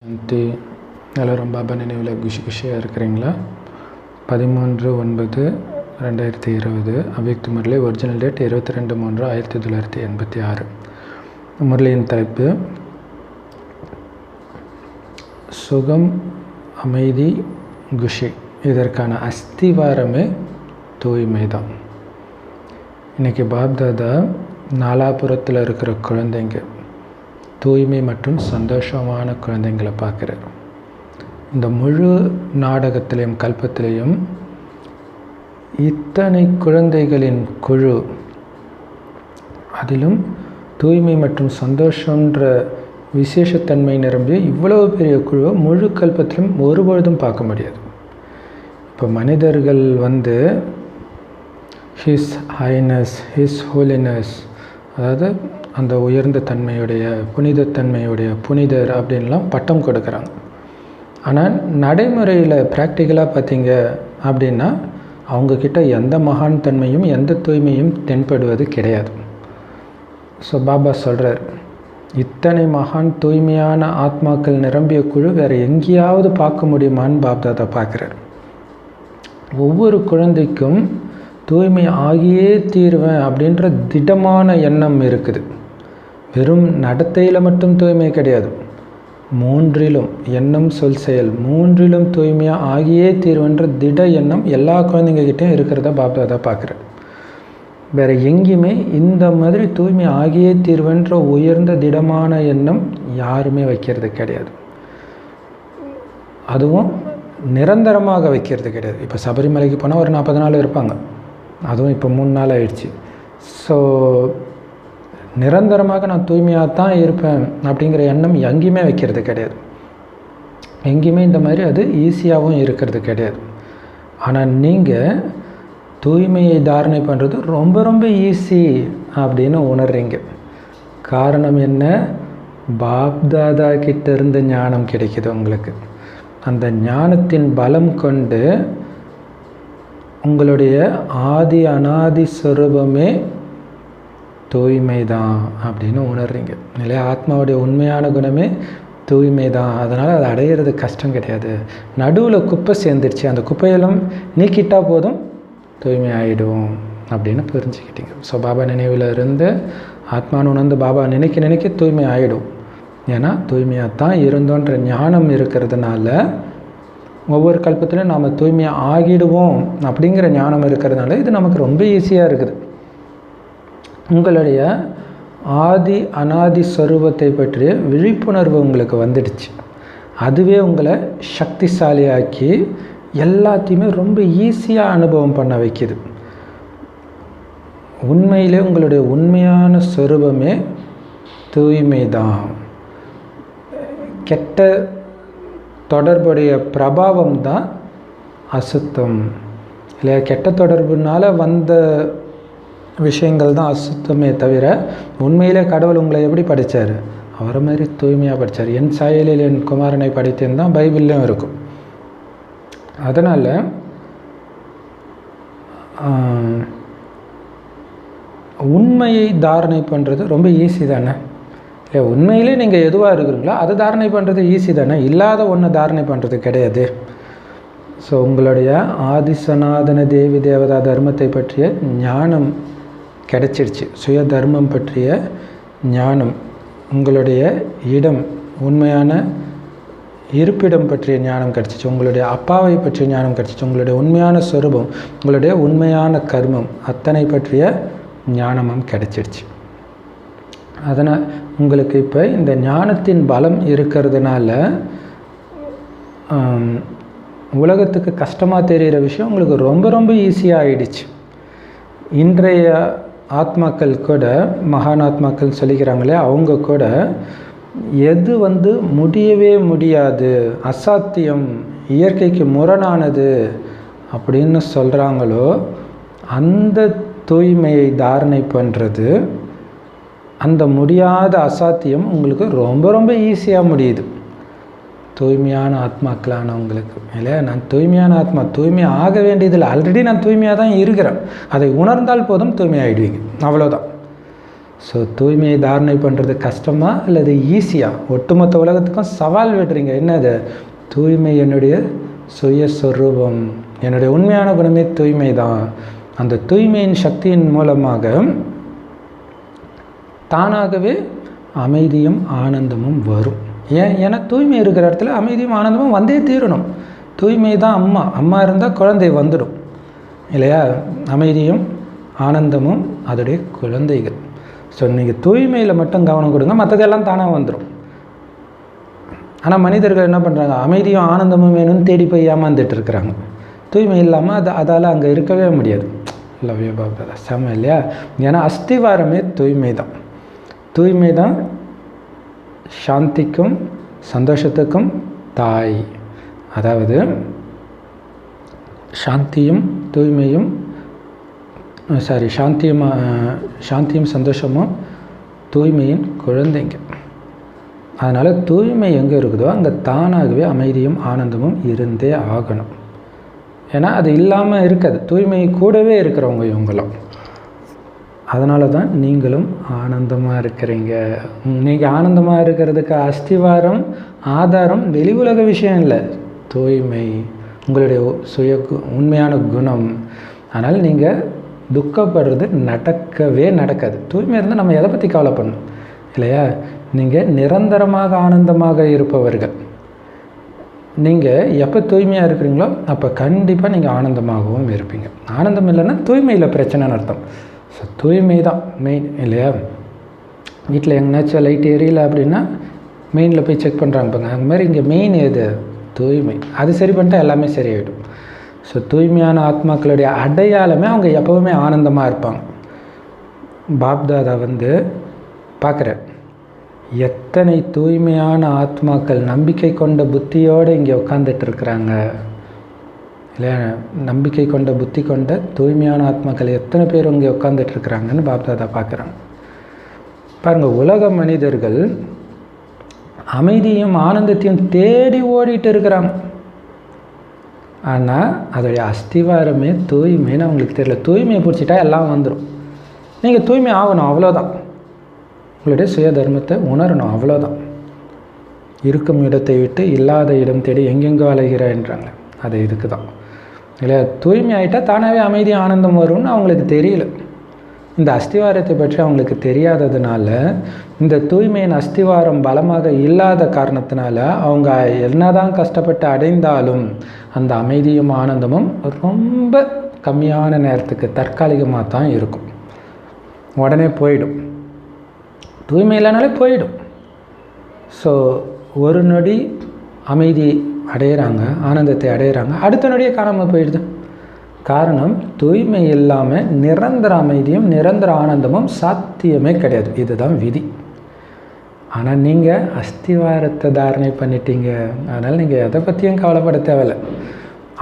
சாந்தி. எல்லோரும் பாபா நினைவில் குஷியாக இருக்கிறீங்களா? 13/9/2020 அவ்யக்த முரளி. Original date 22/3/1986. முரளியின் தலைப்பு சுகம், அமைதி, குஷி. இதற்கான அஸ்திவாரமே தூய்மை தான். இன்றைக்கி பாப்தாதா நாலாபுரத்தில் இருக்கிற குழந்தைங்க, தூய்மை மற்றும் சந்தோஷமான குழந்தைங்களை பார்க்குறார். இந்த முழு நாடகத்திலையும் கல்பத்திலையும் இத்தனை குழந்தைகளின் குழு, அதிலும் தூய்மை மற்றும் சந்தோஷன்ற விசேஷத்தன்மை நிரம்பிய இவ்வளவு பெரிய குழுவை முழு கல்பத்திலும் ஒருபொழுதும் பார்க்க முடியாது. இப்போ மனிதர்கள் ஹிஸ் ஹைனஸ், ஹிஸ் ஹோலினஸ், அதாவது அந்த உயர்ந்த தன்மையுடைய, புனிதத்தன்மையுடைய புனிதர் அப்படின்லாம் பட்டம் கொடுக்குறாங்க. ஆனால் நடைமுறையில் ப்ராக்டிக்கலாக பார்த்தீங்க அப்படின்னா அவங்கக்கிட்ட எந்த மகான் தன்மையும் எந்த தூய்மையும் தென்படுவது கிடையாது. ஸோ பாபா சொல்கிறார், இத்தனை மகான் தூய்மையான ஆத்மாக்கள் நிரம்பிய குழு வேறு எங்கேயாவது பார்க்க முடியுமான்னு பாப்தாதா பார்க்குறார். ஒவ்வொரு குழந்தைக்கும் தூய்மை ஆகியே தீருவேன் அப்படின்ற திடமான எண்ணம் இருக்குது. வெறும் நடத்தையில் மட்டும் தூய்மை கிடையாது, மூன்றிலும், எண்ணம், சொல், செயல் மூன்றிலும் தூய்மையாக ஆகியே தீர்வுன்ற திட எண்ணம் எல்லா குழந்தைங்கக்கிட்டையும் இருக்கிறத பாப்தாதா பார்க்குறேன். வேறு எங்கேயுமே இந்த மாதிரி தூய்மை ஆகியே தீர்வுன்ற உயர்ந்த திடமான எண்ணம் யாருமே வைக்கிறது கிடையாது. அதுவும் நிரந்தரமாக வைக்கிறது கிடையாது. இப்போ சபரிமலைக்கு போனால் ஒரு 40 நாள் இருப்பாங்க, அதுவும் இப்போ 3 நாள் ஆயிடுச்சு. ஸோ நிரந்தரமாக நான் தூய்மையாக தான் இருப்பேன் அப்படிங்கிற எண்ணம் எங்கேயுமே வைக்கிறது கிடையாது. எங்கேயுமே இந்த மாதிரி அது ஈஸியாகவும் இருக்கிறது கிடையாது. ஆனால் நீங்கள் தூய்மையை தாரணை பண்ணுறது ரொம்ப ரொம்ப ஈஸி அப்படின்னு உணர்றீங்க. காரணம் என்ன? பாப்தாதா கிட்ட இருந்து ஞானம் கிடைக்குது உங்களுக்கு. அந்த ஞானத்தின் பலம் கொண்டு உங்களுடைய ஆதி அனாதி ஸ்வரூபமே தூய்மை தான் அப்படின்னு உணர்றீங்க இல்லையா? ஆத்மாவுடைய உண்மையான குணமே தூய்மை தான். அதனால் அதை அடையிறது கஷ்டம் கிடையாது. நடுவில் குப்பை சேர்ந்துருச்சு, அந்த குப்பையெல்லாம் நீக்கிட்டால் போதும், தூய்மை ஆகிடும் அப்படின்னு புரிஞ்சுக்கிட்டீங்க. ஸோ பாபா நினைவில் இருந்து ஆத்மானு உணர்ந்து பாபா நினைக்க தூய்மை ஆகிடும். ஏன்னா தூய்மையாக தான் இருந்தோன்ற ஞானம் இருக்கிறதுனால ஒவ்வொரு கல்பத்திலும் நாம் தூய்மையாக ஆகிடுவோம் அப்படிங்கிற ஞானம் இருக்கிறதுனால இது நமக்கு ரொம்ப ஈஸியாக இருக்குது. உங்களுடைய ஆதி அனாதி ஸ்வரூபத்தை பற்றிய விழிப்புணர்வு உங்களுக்கு வந்துடுச்சு. அதுவே உங்களை சக்திசாலியாக்கி எல்லாத்தையுமே ரொம்ப ஈஸியாக அனுபவம் பண்ண வைக்கிது. உண்மையிலே உங்களுடைய உண்மையான ஸ்வரூபமே தூய்மை தான். கெட்ட தொடர்புடைய பிரபாவம் தான் அசுத்தம் இல்லையா? கெட்ட தொடர்புனால வந்த விஷயங்கள் தான் அசுத்தமே தவிர உண்மையிலே கடவுள் உங்களை எப்படி படைத்தார்? அவரை மாதிரி தூய்மையாக படைத்தார். என் சாயலில் என் குமாரனை படைத்தேன் தான் பைபிள்லேயும் இருக்கும். அதனால் உண்மையை தாரணை பண்ணுறது ரொம்ப ஈஸி தானே இல்லை? உண்மையிலே நீங்கள் எதுவாக இருக்கிறீங்களோ அதை தாரணை பண்ணுறது ஈஸி தானே? இல்லாத ஒன்று தாரணை பண்ணுறது கிடையாது. ஸோ உங்களுடைய ஆதி சனாதன தேவி தேவதா தர்மத்தை பற்றிய ஞானம் கிடைச்சிடுச்சு. சுய தர்மம் பற்றிய ஞானம், உங்களுடைய இடம், உண்மையான இருப்பிடம் பற்றிய ஞானம் கிடச்சிச்சு. உங்களுடைய அப்பாவை பற்றிய ஞானம் கிடச்சிச்சு. உங்களுடைய உண்மையான ஸ்வரூபம், உங்களுடைய உண்மையான கர்மம் அத்தனை பற்றிய ஞானமும் கிடைச்சிடுச்சு. அதனால் உங்களுக்கு இப்போ இந்த ஞானத்தின் பலம் இருக்கிறதுனால உலகத்துக்கு கஷ்டமாக தெரிகிற விஷயம் உங்களுக்கு ரொம்ப ரொம்ப ஈஸியாக ஆகிடுச்சு. இன்றைய ஆத்மாக்கள் கூட, மகான் ஆத்மாக்கள் சொல்லிக்கிறாங்களே, அவங்க கூட எது முடியவே முடியாது, அசாத்தியம், இயற்கைக்கு முரணானது அப்படின்னு சொல்கிறாங்களோ அந்த தூய்மையை தாரணை பண்ணுறது, அந்த முடியாத அசாத்தியம் உங்களுக்கு ரொம்ப ரொம்ப ஈஸியாக முடியுது. தூய்மையான ஆத்மாக்களானவங்களுக்கு இல்லையா? நான் தூய்மையான ஆத்மா, தூய்மை ஆக வேண்டியதில்லை, ஆல்ரெடி நான் தூய்மையாக தான் இருக்கிறேன். அதை உணர்ந்தால் போதும் தூய்மை ஆகிடுவீங்க, அவ்வளோதான். ஸோ தூய்மையை தாரணை பண்ணுறது கஷ்டமா அல்லது ஈஸியாக? ஒட்டுமொத்த உலகத்துக்கும் சவால் விடுறீங்க. என்னது? தூய்மை என்னுடைய சுயஸ்வரூபம், என்னுடைய உண்மையான குணமே தூய்மை தான். அந்த தூய்மையின் சக்தியின் மூலமாக தானாகவே அமைதியும் ஆனந்தமும் வரும். ஏன்னா தூய்மை இருக்கிற இடத்துல அமைதியும் ஆனந்தமும் வந்தே தீரணும். தூய்மை தான் அம்மா. அம்மா இருந்தால் குழந்தை வந்துடும் இல்லையா? அமைதியும் ஆனந்தமும் அதோடைய குழந்தைகள். ஸோ நீங்கள் தூய்மையில் மட்டும் கவனம் கொடுங்க, மற்றதெல்லாம் தானாக வந்துடும். ஆனால் மனிதர்கள் என்ன பண்ணுறாங்க? அமைதியும் ஆனந்தமும் வேணும்னு தேடி போய் ஏமாந்துட்டு இருக்கிறாங்க. தூய்மை இல்லாமல் அதால் அங்கே இருக்கவே முடியாது. லவ்ய பாபா செம இல்லையா? ஏன்னா அஸ்திவாரமே தூய்மை தான். தூய்மை தான் சாந்திக்கும் சந்தோஷத்துக்கும் தாய். அதாவது சாந்தியும் தூய்மையும் சாந்தியும் சந்தோஷமும் தூய்மையின் குழந்தைங்க. அதனால் தூய்மை எங்கே இருக்குதோ அங்கே தானாகவே அமைதியும் ஆனந்தமும் இருந்தே ஆகணும். ஏன்னா அது இல்லாமல் இருக்காது. தூய்மை கூடவே இருக்கிறவங்க இவங்களும். அதனால தான் நீங்களும் ஆனந்தமாக இருக்கிறீங்க. நீங்கள் ஆனந்தமாக இருக்கிறதுக்கு அஸ்திவாரம் ஆதாரம் வெளி உலக விஷயம் இல்லை, தூய்மை, உங்களுடைய உண்மையான குணம். அதனால் நீங்கள் துக்கப்படுறது நடக்கவே நடக்காது. தூய்மை இருந்தால் நம்ம எதை பற்றி கவலை பண்ணணும் இல்லையா? நீங்கள் நிரந்தரமாக ஆனந்தமாக இருப்பவர்கள். நீங்கள் எப்போ தூய்மையாக இருக்கிறீங்களோ அப்போ கண்டிப்பாக நீங்கள் ஆனந்தமாகவும் இருப்பீங்க. ஆனந்தம் இல்லைன்னா தூய்மையில் பிரச்சனைன்னு அர்த்தம். ஸோ தூய்மை தான் மெயின் இல்லையா? வீட்டில் எங்கேனாச்சும் லைட் எரியல அப்படின்னா மெயினில் போய் செக் பண்ணுறாங்க பாருங்க. அந்த மாதிரி இங்கே மெயின் எது? தூய்மை. அது சரி பண்ணிட்டா எல்லாமே சரியாயிடும். ஸோ தூய்மையான ஆத்மாக்களுடைய அடையாளமே அவங்க எப்போவுமே ஆனந்தமாக இருப்பாங்க. பாப்தாதா பார்க்குறேன், எத்தனை தூய்மையான ஆத்மாக்கள் நம்பிக்கை கொண்ட புத்தியோடு இங்கே உட்காந்துட்டு இருக்கிறாங்க இல்லையா? நம்பிக்கை கொண்ட புத்தி கொண்ட தூய்மையான ஆத்மாக்கள் எத்தனை பேர் இங்கே உட்காந்துட்ருக்குறாங்கன்னு பாப்தாதா பார்க்குறாங்க. பாருங்கள், உலக மனிதர்கள் அமைதியும் ஆனந்தத்தையும் தேடி ஓடிட்டு இருக்கிறாங்க. ஆனால் அதோடைய அஸ்திவாரமே தூய்மைன்னு அவங்களுக்கு தெரியல. தூய்மையை பிடிச்சிட்டா எல்லாம் வந்துடும். நீங்கள் தூய்மை ஆகணும், அவ்வளோதான். உங்களுடைய சுய தர்மத்தை உணரணும், அவ்வளோதான். இருக்கும் இடத்தை விட்டு இல்லாத இடம் தேடி எங்கெங்கோ அலைகிறான்றாங்க. அது இதுக்கு தான் இல்லையா? தூய்மை ஆகிட்டால் தானாகவே அமைதி ஆனந்தம் வரும்னு அவங்களுக்கு தெரியல. இந்த அஸ்திவாரத்தை பற்றி அவங்களுக்கு தெரியாததுனால, இந்த தூய்மையின் அஸ்திவாரம் பலமாக இல்லாத காரணத்தினால அவங்க என்னதான் கஷ்டப்பட்டு அடைந்தாலும் அந்த அமைதியும் ஆனந்தமும் ரொம்ப கம்மியான நேரத்துக்கு தற்காலிகமாக தான் இருக்கும். உடனே போயிடும். தூய்மை இல்லைனாலே போயிடும். ஸோ ஒரு நொடி அமைதி அடையிறாங்க, ஆனந்தத்தை அடையிறாங்க, அடுத்த நொடியே காணாமல் போயிடுது. காரணம், தூய்மை இல்லாமல் நிரந்தர அமைதியும் நிரந்தர ஆனந்தமும் சாத்தியமே கிடையாது. இதுதான் விதி. ஆனால் நீங்கள் அஸ்திவாரத்தை தாரணை பண்ணிட்டீங்க. அதனால் நீங்கள் எதை பற்றியும் கவலைப்பட தேவையில்லை.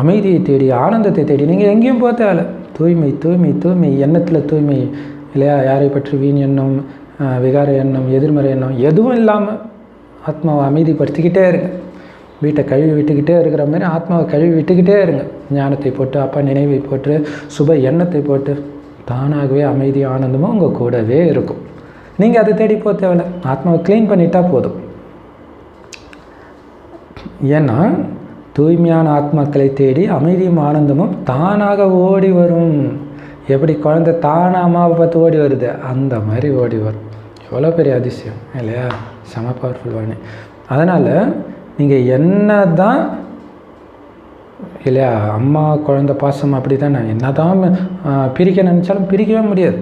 அமைதியை தேடி ஆனந்தத்தை தேடி நீங்கள் எங்கேயும் போக தேவையில்லை. தூய்மை தூய்மை தூய்மை, எண்ணத்தில் தூய்மை இல்லையா? யாரை பற்றி வீண் எண்ணம், விகார எண்ணம், எதிர்மறை எண்ணம் எதுவும் இல்லாமல் ஆத்மாவை அமைதிப்படுத்திக்கிட்டே இருங்க. வீட்டை கழுவி விட்டுக்கிட்டே இருக்கிற மாதிரி ஆத்மாவை கழுவி விட்டுக்கிட்டே இருங்க. ஞானத்தை போட்டு, அப்பா நினைவை போட்டு, சுப எண்ணத்தை போட்டு, தானாகவே அமைதி ஆனந்தமும் உங்கள் கூடவே இருக்கும். நீங்கள் அதை தேடி போக தேவையில்லை. ஆத்மாவை க்ளீன் பண்ணிட்டா போதும். ஏன்னா தூய்மையான ஆத்மாக்களை தேடி அமைதியும் ஆனந்தமும் தானாக ஓடி வரும். எப்படி குழந்தை தானாக அம்மாவை பார்த்து ஓடி வருது, அந்த மாதிரி ஓடி வரும். எவ்வளோ பெரிய அதிசயம் இல்லையா? செம பவர்ஃபுல் வாணி. அதனால் நீங்கள் என்ன தான் இல்லையா, அம்மா குழந்தை பாசம் அப்படி தானே, என்ன தான் பிரிக்க நினச்சாலும் பிரிக்கவே முடியாது.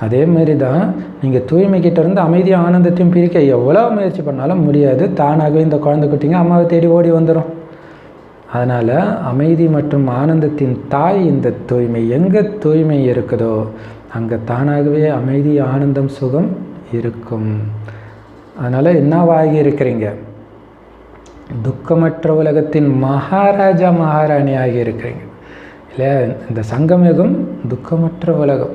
அதே மாதிரி தான் நீங்கள் தூய்மைக்கிட்ட இருந்து அமைதியும் ஆனந்தத்தையும் பிரிக்க எவ்வளோ முயற்சி பண்ணாலும் முடியாது. தானாகவே இந்த குழந்தை குட்டிங்க அம்மாவை தேடி ஓடி வந்துடும். அதனால் அமைதி மற்றும் ஆனந்தத்தின் தாய் இந்த தூய்மை. எங்கே தூய்மை இருக்குதோ அங்கே தானாகவே அமைதி, ஆனந்தம், சுகம் இருக்கும். அதனால் என்னவாகி இருக்கிறீங்க? துக்கமற்ற உலகத்தின் மகாராஜா மகாராணி ஆகி இருக்கிறீங்க இல்லையா? இந்த சங்கமயுகம் துக்கமற்ற உலகம்.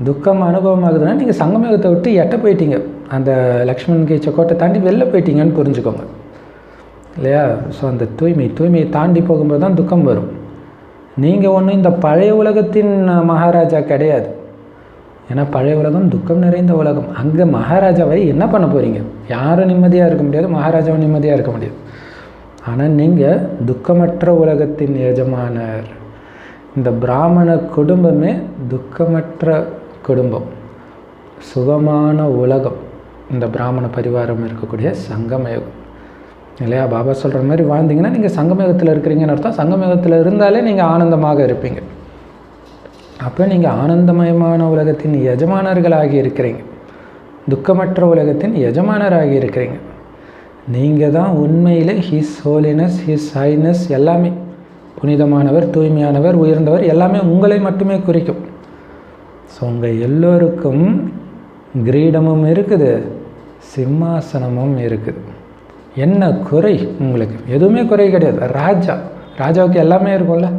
துக்கம் அனுபவம் ஆகுதுன்னா நீங்கள் சங்கமயுகத்தை விட்டு எட்ட போயிட்டீங்க. அந்த லக்ஷ்மண் கீச்ச கோட்டை தாண்டி வெளில போயிட்டீங்கன்னு புரிஞ்சுக்கோங்க இல்லையா? ஸோ அந்த தூய்மையை தாண்டி போகும்போது தான் துக்கம் வரும். நீங்கள் ஒன்றும் இந்த பழைய உலகத்தின் மகாராஜா கிடையாது. ஏன்னா பழைய உலகம் துக்கம் நிறைந்த உலகம். அங்கே மகாராஜாவை என்ன பண்ண போகிறீங்க? யாரும் நிம்மதியாக இருக்க முடியாது, மகாராஜாவும் நிம்மதியாக இருக்க முடியாது. ஆனால் நீங்கள் துக்கமற்ற உலகத்தின் எஜமானர். இந்த பிராமண குடும்பமே துக்கமற்ற குடும்பம், சுகமான உலகம். இந்த பிராமண பரிவாரம் இருக்கக்கூடிய சங்கமயுகம் இல்லையா? பாபா சொல்கிற மாதிரி வாழ்ந்தீங்கன்னா நீங்கள் சங்கமயுகத்தில் இருக்கிறீங்கன்னு அர்த்தம். சங்கமயுகத்தில் இருந்தாலே நீங்கள் ஆனந்தமாக இருப்பீங்க. அப்போ நீங்கள் ஆனந்தமயமான உலகத்தின் எஜமானர்களாகி இருக்கிறீங்க, துக்கமற்ற உலகத்தின் எஜமானராகி இருக்கிறீங்க. நீங்கள் தான் உண்மையில் ஹிஸ் ஹோலினஸ், ஹிஸ் ஹைனஸ், எல்லாமே புனிதமானவர், தூய்மையானவர், உயர்ந்தவர், எல்லாமே உங்களை மட்டுமே குறிக்கும். ஸோ உங்கள் எல்லோருக்கும் கிரீடமும் இருக்குது, சிம்மாசனமும் இருக்குது. என்ன குறை உங்களுக்கு? எதுவுமே குறை கிடையாது. ராஜாவுக்கு எல்லாமே இருக்கும்ல.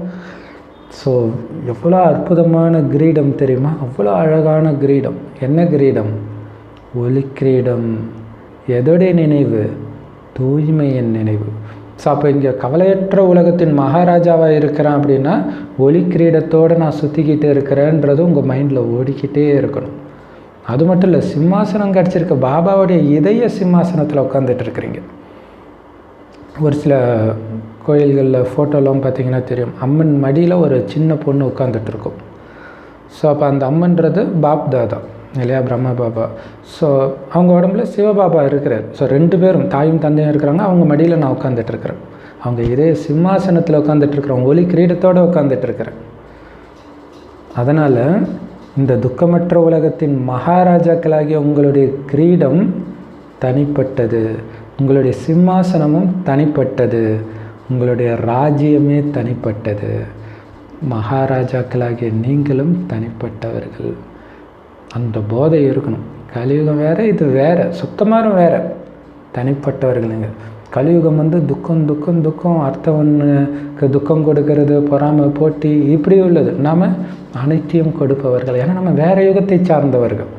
ஸோ எவ்வளோ அற்புதமான கிரீடம் தெரியுமா? அவ்வளோ அழகான கிரீடம். என்ன கிரீடம்? ஒளி கிரீடம். எதோடைய நினைவு? தூய்மையின் நினைவு. ஸோ அப்போ இங்கே கவலையற்ற உலகத்தின் மகாராஜாவாக இருக்கிறேன் அப்படின்னா ஒளி கிரீடத்தோடு நான் சுற்றிக்கிட்டு இருக்கிறேன்றது உங்கள் மைண்டில் ஓடிக்கிட்டே இருக்கணும். அது மட்டும் இல்லை, சிம்மாசனம் கிடச்சிருக்க பாபாவுடைய இதய சிம்மாசனத்தில் உட்காந்துட்டு இருக்கிறீங்க. ஒரு சில கோயில்களில் ஃபோட்டோலாம் பார்த்திங்கன்னா தெரியும், அம்மன் மடியில் ஒரு சின்ன பொண்ணு உட்காந்துட்ருக்கும். ஸோ அப்போ அந்த அம்மன்றது பாப் தாதா இல்லையா, பிரம்ம பாபா. ஸோ அவங்க உடம்புல சிவபாபா இருக்கிறார். ஸோ 2 பேரும் தாயும் தந்தையும் இருக்கிறாங்க. அவங்க மடியில் நான் உட்காந்துட்ருக்கிறேன். அவங்க இதே சிம்மாசனத்தில் உட்காந்துட்ருக்குறேன், ஒளி கிரீடத்தோடு உட்காந்துட்ருக்கிறேன். அதனால் இந்த துக்கமற்ற உலகத்தின் மகாராஜாக்களாகிய உங்களுடைய கிரீடம் தனிப்பட்டது, உங்களுடைய சிம்மாசனமும் தனிப்பட்டது, உங்களுடைய ராஜ்யமே தனிப்பட்டது. மகாராஜாக்களாகிய நீங்களும் தனிப்பட்டவர்கள். அந்த போதை இருக்கணும். கலியுகம் வேறு, இது வேறு, சுத்தமாக வேறு. தனிப்பட்டவர்கள் நீங்கள். கலியுகம் துக்கம் துக்கம் துக்கம், அர்த்தம் ஒன்றுக்கு துக்கம் கொடுக்கறது, பொறாமை, போட்டி, இப்படி உள்ளது. நாம் அனைத்தையும் கொடுப்பவர்கள். ஏன்னா நம்ம வேறு யுகத்தை சார்ந்தவர்கள்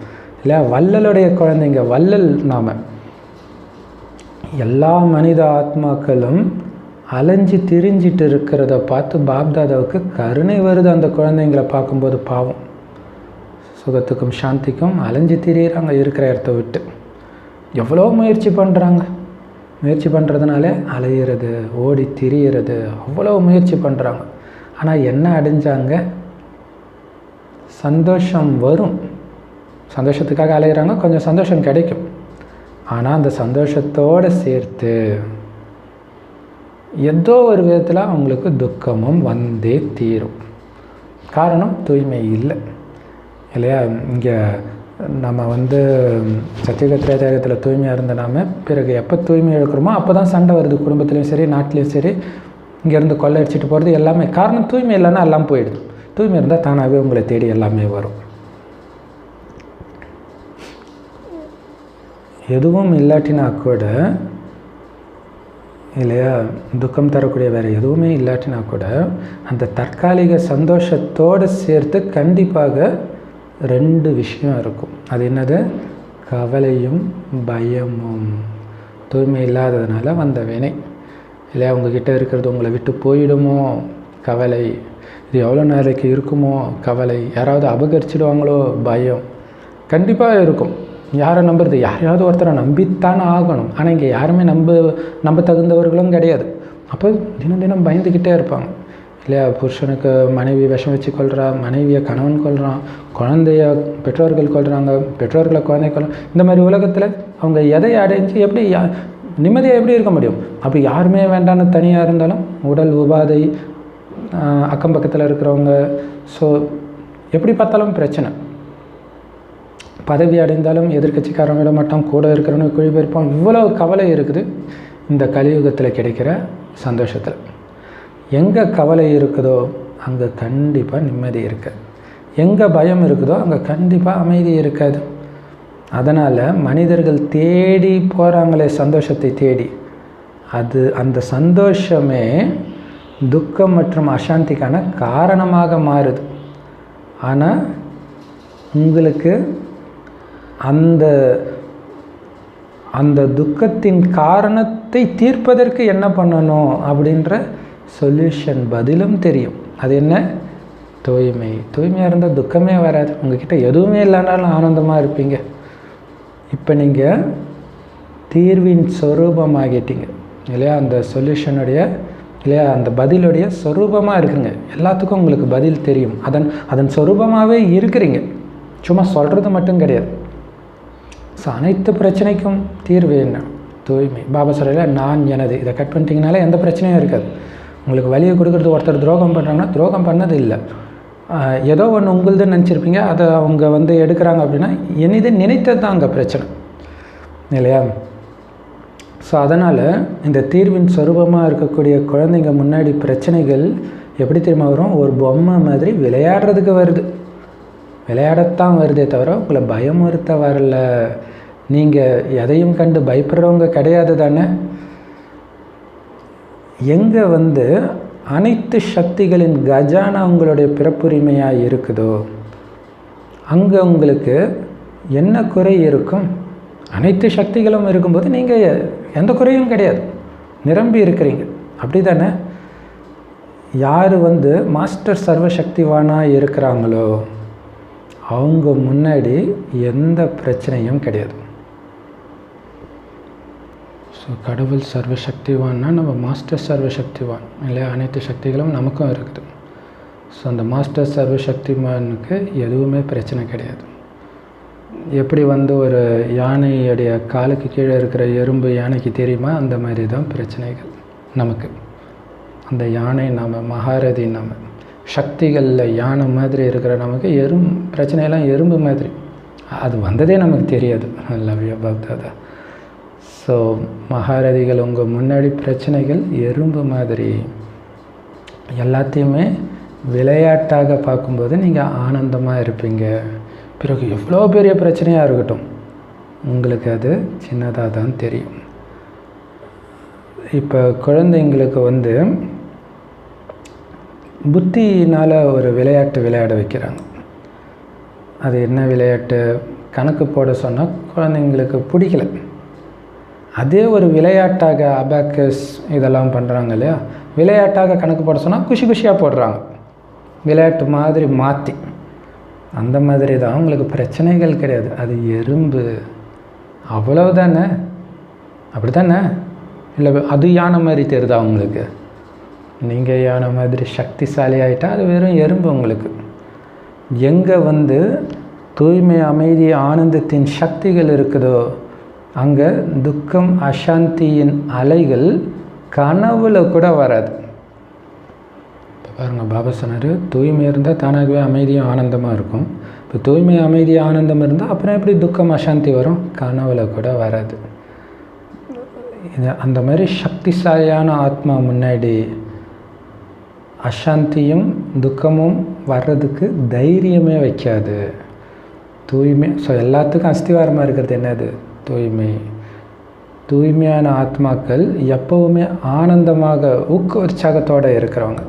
இல்லையா? வள்ளலுடைய குழந்தைங்க, வள்ளல். நாம் எல்லா மனித ஆத்மாக்களும் அலைஞ்சி திரிஞ்சிட்டு இருக்கிறத பார்த்து பாப்தாதாவுக்கு கருணை வருது. அந்த குழந்தைங்களை பார்க்கும்போது பாவம், சுகத்துக்கும் சாந்திக்கும் அலைஞ்சி திரியிறாங்க இருக்கிற இடத்த விட்டு. எவ்வளோ முயற்சி பண்ணுறாங்க. முயற்சி பண்ணுறதுனாலே அலையிறது, ஓடி திரியிறது, அவ்வளோ முயற்சி பண்ணுறாங்க. ஆனால் என்ன அடைஞ்சாங்க? சந்தோஷம் வரும். சந்தோஷத்துக்காக அலையிறாங்க, கொஞ்சம் சந்தோஷம் கிடைக்கும். ஆனால் அந்த சந்தோஷத்தோடு சேர்த்து ஏதோ ஒரு விதத்தில் அவங்களுக்கு துக்கமும் வந்தே தீரும். காரணம் தூய்மை இல்லை இல்லையா? இங்கே நம்ம சத்தியுக திரேதாயுகத்தில் தூய்மையாக இருந்த நாம பிறகு எப்போ தூய்மை இழக்கிறோமோ அப்போ தான் சண்டை வருது. குடும்பத்துலேயும் சரி, நாட்டிலையும் சரி. இங்கேருந்து கொள்ளை அடிச்சுட்டு போகிறது எல்லாமே காரணம் தூய்மை இல்லைன்னா எல்லாம் போயிடுது. தூய்மை இருந்தால் தானாகவே உங்களை தேடி எல்லாமே வரும். எதுவும் இல்லாட்டினா கூட இல்லையா, துக்கம் தரக்கூடிய வேறு எதுவுமே இல்லாட்டினா கூட அந்த தற்காலிக சந்தோஷத்தோடு சேர்த்து கண்டிப்பாக 2 விஷயம் இருக்கும். அது என்னது? கவலையும் பயமும். தூய்மை இல்லாததுனால வந்த வினை இல்லையா? உங்ககிட்ட இருக்கிறது உங்களை விட்டு போயிடுமோ கவலை, இது எவ்வளோ நாளைக்கு இருக்குமோ கவலை, யாராவது அபகரிச்சிடுவாங்களோ பயம் கண்டிப்பாக இருக்கும். யாரை நம்புறது? யாரையாவது ஒருத்தரை நம்பித்தானே ஆகணும். ஆனால் இங்கே யாருமே நம்ப தகுந்தவர்களும் கிடையாது. அப்போ தினம் தினம் பயந்துக்கிட்டே இருப்பாங்க இல்லையா? புருஷனுக்கு மனைவி விஷம் வச்சு கொள்கிறா, மனைவியை கணவன் கொள்கிறான், குழந்தைய பெற்றோர்கள் கொள்கிறாங்க, பெற்றோர்களை குழந்தை கொள்கிறாங்க. இந்த மாதிரி உலகத்தில் அவங்க எதை அடைஞ்சு எப்படி நிம்மதியாக எப்படி இருக்க முடியும்? அப்போ யாருமே வேண்டான்னு தனியாக இருந்தாலும் உடல் உபாதை, அக்கம் பக்கத்தில் இருக்கிறவங்க, ஸோ எப்படி பார்த்தாலும் பிரச்சனை. பதவி அடைந்தாலும் எதிர்கட்சிக்காரன் விட மாட்டான், கூட இருக்கிறவனு குழிபெருப்பான். இவ்வளோ கவலை இருக்குது இந்த கலியுகத்தில் கிடைக்கிற சந்தோஷத்தில். எங்கே கவலை இருக்குதோ அங்கே கண்டிப்பாக நிம்மதி இருக்காது. எங்கே பயம் இருக்குதோ அங்கே கண்டிப்பாக அமைதி இருக்காது. அதனால் மனிதர்கள் தேடி போகிறாங்களே சந்தோஷத்தை தேடி, அந்த சந்தோஷமே துக்கம் மற்றும் அசாந்திக்கான காரணமாக மாறுது. ஆனால் உங்களுக்கு அந்த துக்கத்தின் காரணத்தை தீர்ப்பதற்கு என்ன பண்ணணும் அப்படின்ற சொல்யூஷன் பதிலும் தெரியும். அது என்ன? தூய்மையாக இருந்தால் துக்கமே வராது. உங்ககிட்ட எதுவுமே இல்லைனாலும் ஆனந்தமாக இருப்பீங்க. இப்போ நீங்கள் தீர்வின் சொரூபமாகிட்டீங்க இல்லையா? அந்த சொல்யூஷனுடைய இல்லையா, அந்த பதிலுடைய சொரூபமாக இருக்குங்க. எல்லாத்துக்கும் உங்களுக்கு பதில் தெரியும். அதன் சொரூபமாகவே இருக்கிறீங்க. சும்மா சொல்கிறது மட்டும் கிடையாது. ஸோ அனைத்து பிரச்சனைக்கும் தீர்வு என்ன? தூய்மை. பாபா சொல்லல நான் எனது. இதை கட் பண்ணிட்டீங்கனாலே எந்த பிரச்சனையும் இருக்காது. உங்களுக்கு வலியை கொடுக்குறது ஒருத்தர் துரோகம் பண்ணுறாங்கன்னா துரோகம் பண்ணது இல்லை, ஏதோ ஒன்று உங்களுதுன்னு நினச்சிருப்பீங்க. அதை அவங்க எடுக்கிறாங்க அப்படின்னா என்னது நினைத்தது தான் அங்கே பிரச்சனை இல்லையா? ஸோ அதனால் இந்த தீர்வின் சொரூபமாக இருக்கக்கூடிய குழந்தைங்க முன்னாடி பிரச்சனைகள் எப்படி தெரியுமா வரும்? ஒரு பொம்மை மாதிரி விளையாடுறதுக்கு வருது. விளையாடத்தான் வருதே தவிர உங்களை பயமுறுத்த வரல. நீங்கள் எதையும் கண்டு பயப்படுறவங்க கிடையாது தானே. எங்கே அனைத்து சக்திகளின் கஜானா உங்களுடைய பிறப்புரிமையாக இருக்குதோ அங்கே உங்களுக்கு என்ன குறை இருக்கும்? அனைத்து சக்திகளும் இருக்கும்போது நீங்கள் எந்த குறையும் கிடையாது, நிரம்பி இருக்கிறீங்க. அப்படி தானே? யார் மாஸ்டர் சர்வசக்திவானாக இருக்கிறாங்களோ அவங்க முன்னாடி எந்த பிரச்சனையும் கிடையாது. ஸோ கடவுள் சர்வசக்திவான்னா நம்ம மாஸ்டர் சர்வசக்திவான் இல்லையா? அனைத்து சக்திகளும் நமக்கும் இருக்குது. ஸோ அந்த மாஸ்டர் சர்வசக்திவானுக்கு எதுவுமே பிரச்சனை கிடையாது. எப்படி ஒரு யானையுடைய காலுக்கு கீழே இருக்கிற எறும்பு யானைக்கு தெரியுமா? அந்த மாதிரி தான் பிரச்சனைகள் நமக்கு. அந்த யானை நாம், மகாரதி நாம், சக்திகளில் யானை மாதிரி இருக்கிற நமக்கு பிரச்சனையெல்லாம் எறும்பு மாதிரி. அது வந்ததே நமக்கு தெரியாது. Love you Bapdada. ஸோ மகாரதிகள் உங்கள் முன்னாடி பிரச்சனைகள் எறும்பு மாதிரி. எல்லாத்தையுமே விளையாட்டாக பார்க்கும்போது நீங்கள் ஆனந்தமாக இருப்பீங்க. பிறகு எவ்வளோ பெரிய பிரச்சனையாக இருக்கட்டும் உங்களுக்கு அது சின்னதாக தான் தெரியும். இப்போ குழந்தைங்களுக்கு புத்தினால் ஒரு விளையாட்டு விளையாட வைக்கிறாங்க. அது என்ன விளையாட்டு? கணக்கு போட சொன்னால் குழந்தைங்களுக்கு பிடிக்கல. அதே ஒரு விளையாட்டாக அபாக்கஸ் இதெல்லாம் பண்ணுறாங்க இல்லையா? விளையாட்டாக கணக்கு போட சொன்னால் குஷியாக போடுறாங்க, விளையாட்டு மாதிரி மாற்றி. அந்த மாதிரி தான் உங்களுக்கு பிரச்சனைகள் கிடையாது. அது எறும்பு, அவ்வளவு தானே? அப்படி தானே? இல்லை அது யானை மாதிரி தெரியுதா உங்களுக்கு? நீங்கள் யானை மாதிரி சக்திசாலி ஆகிட்டால் அது வெறும் எறும்பு உங்களுக்கு. எங்கே தூய்மை, அமைதி, ஆனந்தத்தின் சக்திகள் இருக்குதோ அங்கே துக்கம், அசாந்தியின் அலைகள் கனவுல கூட வராது. இப்போ பாருங்கள், பாபா சொன்னார் தூய்மை இருந்தால் தானாகவே அமைதியும் ஆனந்தமாக இருக்கும். இப்போ தூய்மை, அமைதி, ஆனந்தம் இருந்தால் அப்புறம் எப்படி துக்கம், அசாந்தி வரும்? கனவுல கூட வராது. அந்த மாதிரி சக்திசாலியான ஆத்மா முன்னாடி அசாந்தியும் துக்கமும் வர்றதுக்கு தைரியமே வைக்காது. தூய்மை. ஸோ எல்லாத்துக்கும் அஸ்திவாரமாக இருக்கிறது என்னது? தூய்மை. தூய்மையான ஆத்மாக்கள் எப்போவுமே ஆனந்தமாக உற்சாகத்தோடு இருக்கிறவங்க.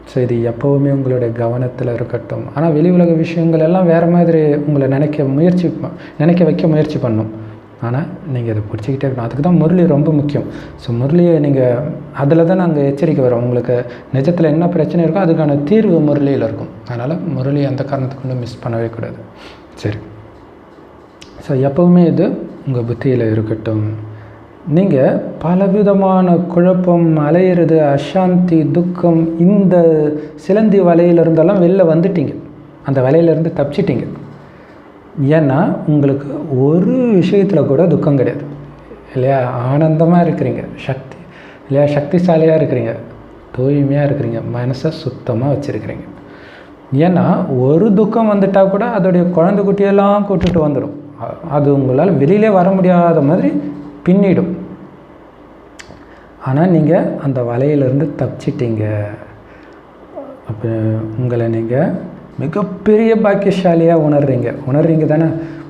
ஸோ இது எப்போவுமே உங்களுடைய கவனத்தில் இருக்கட்டும். ஆனால் வெளி உலக விஷயங்கள் எல்லாம் வேறு மாதிரி உங்களை நினைக்க வைக்க முயற்சி பண்ணும். ஆனால் நீங்கள் அதை பிடிச்சிக்கிட்டே இருக்கணும். அதுக்கு தான் முரளி ரொம்ப முக்கியம். ஸோ முரளியை நீங்கள் அதில் தான் நாங்கள் எச்சரிக்கை வரோம். உங்களுக்கு நிஜத்தில் என்ன பிரச்சனை இருக்கோ அதுக்கான தீர்வு முரளியில் இருக்கும். அதனால் முரளி அந்த காரணத்துக்கு கொண்டு மிஸ் பண்ணவே கூடாது. சரி. ஸோ எப்போவுமே இது உங்கள் புத்தியில் இருக்கட்டும். நீங்கள் பலவிதமான குழப்பம், அலையிறது, அசாந்தி, துக்கம், இந்த சிலந்தி வலையிலிருந்தெல்லாம் வெளில வந்துட்டீங்க. அந்த வலையிலேருந்து தப்பிச்சிட்டிங்க. ஏன்னா உங்களுக்கு ஒரு விஷயத்தில் கூட துக்கம் கிடையாது இல்லையா? ஆனந்தமாக இருக்கிறீங்க, இல்லையா? சக்திசாலியாக இருக்கிறீங்க, தூய்மையாக இருக்கிறீங்க, மனசை சுத்தமாக வச்சுருக்கிறீங்க. ஏன்னா ஒரு துக்கம் வந்துட்டால் கூட அதோடைய குழந்தை குட்டியெல்லாம் கூட்டுட்டு வந்துடும். அது உங்களால் வெளியிலே வர முடியாத மாதிரி பின்னிடும். ஆனால் நீங்கள் அந்த வலையிலேருந்து தப்பிச்சிட்டிங்க. அப்போ உங்களை நீங்கள் மிகப்பெரிய பாக்கியசாலியாக உணர்றீங்க தானே?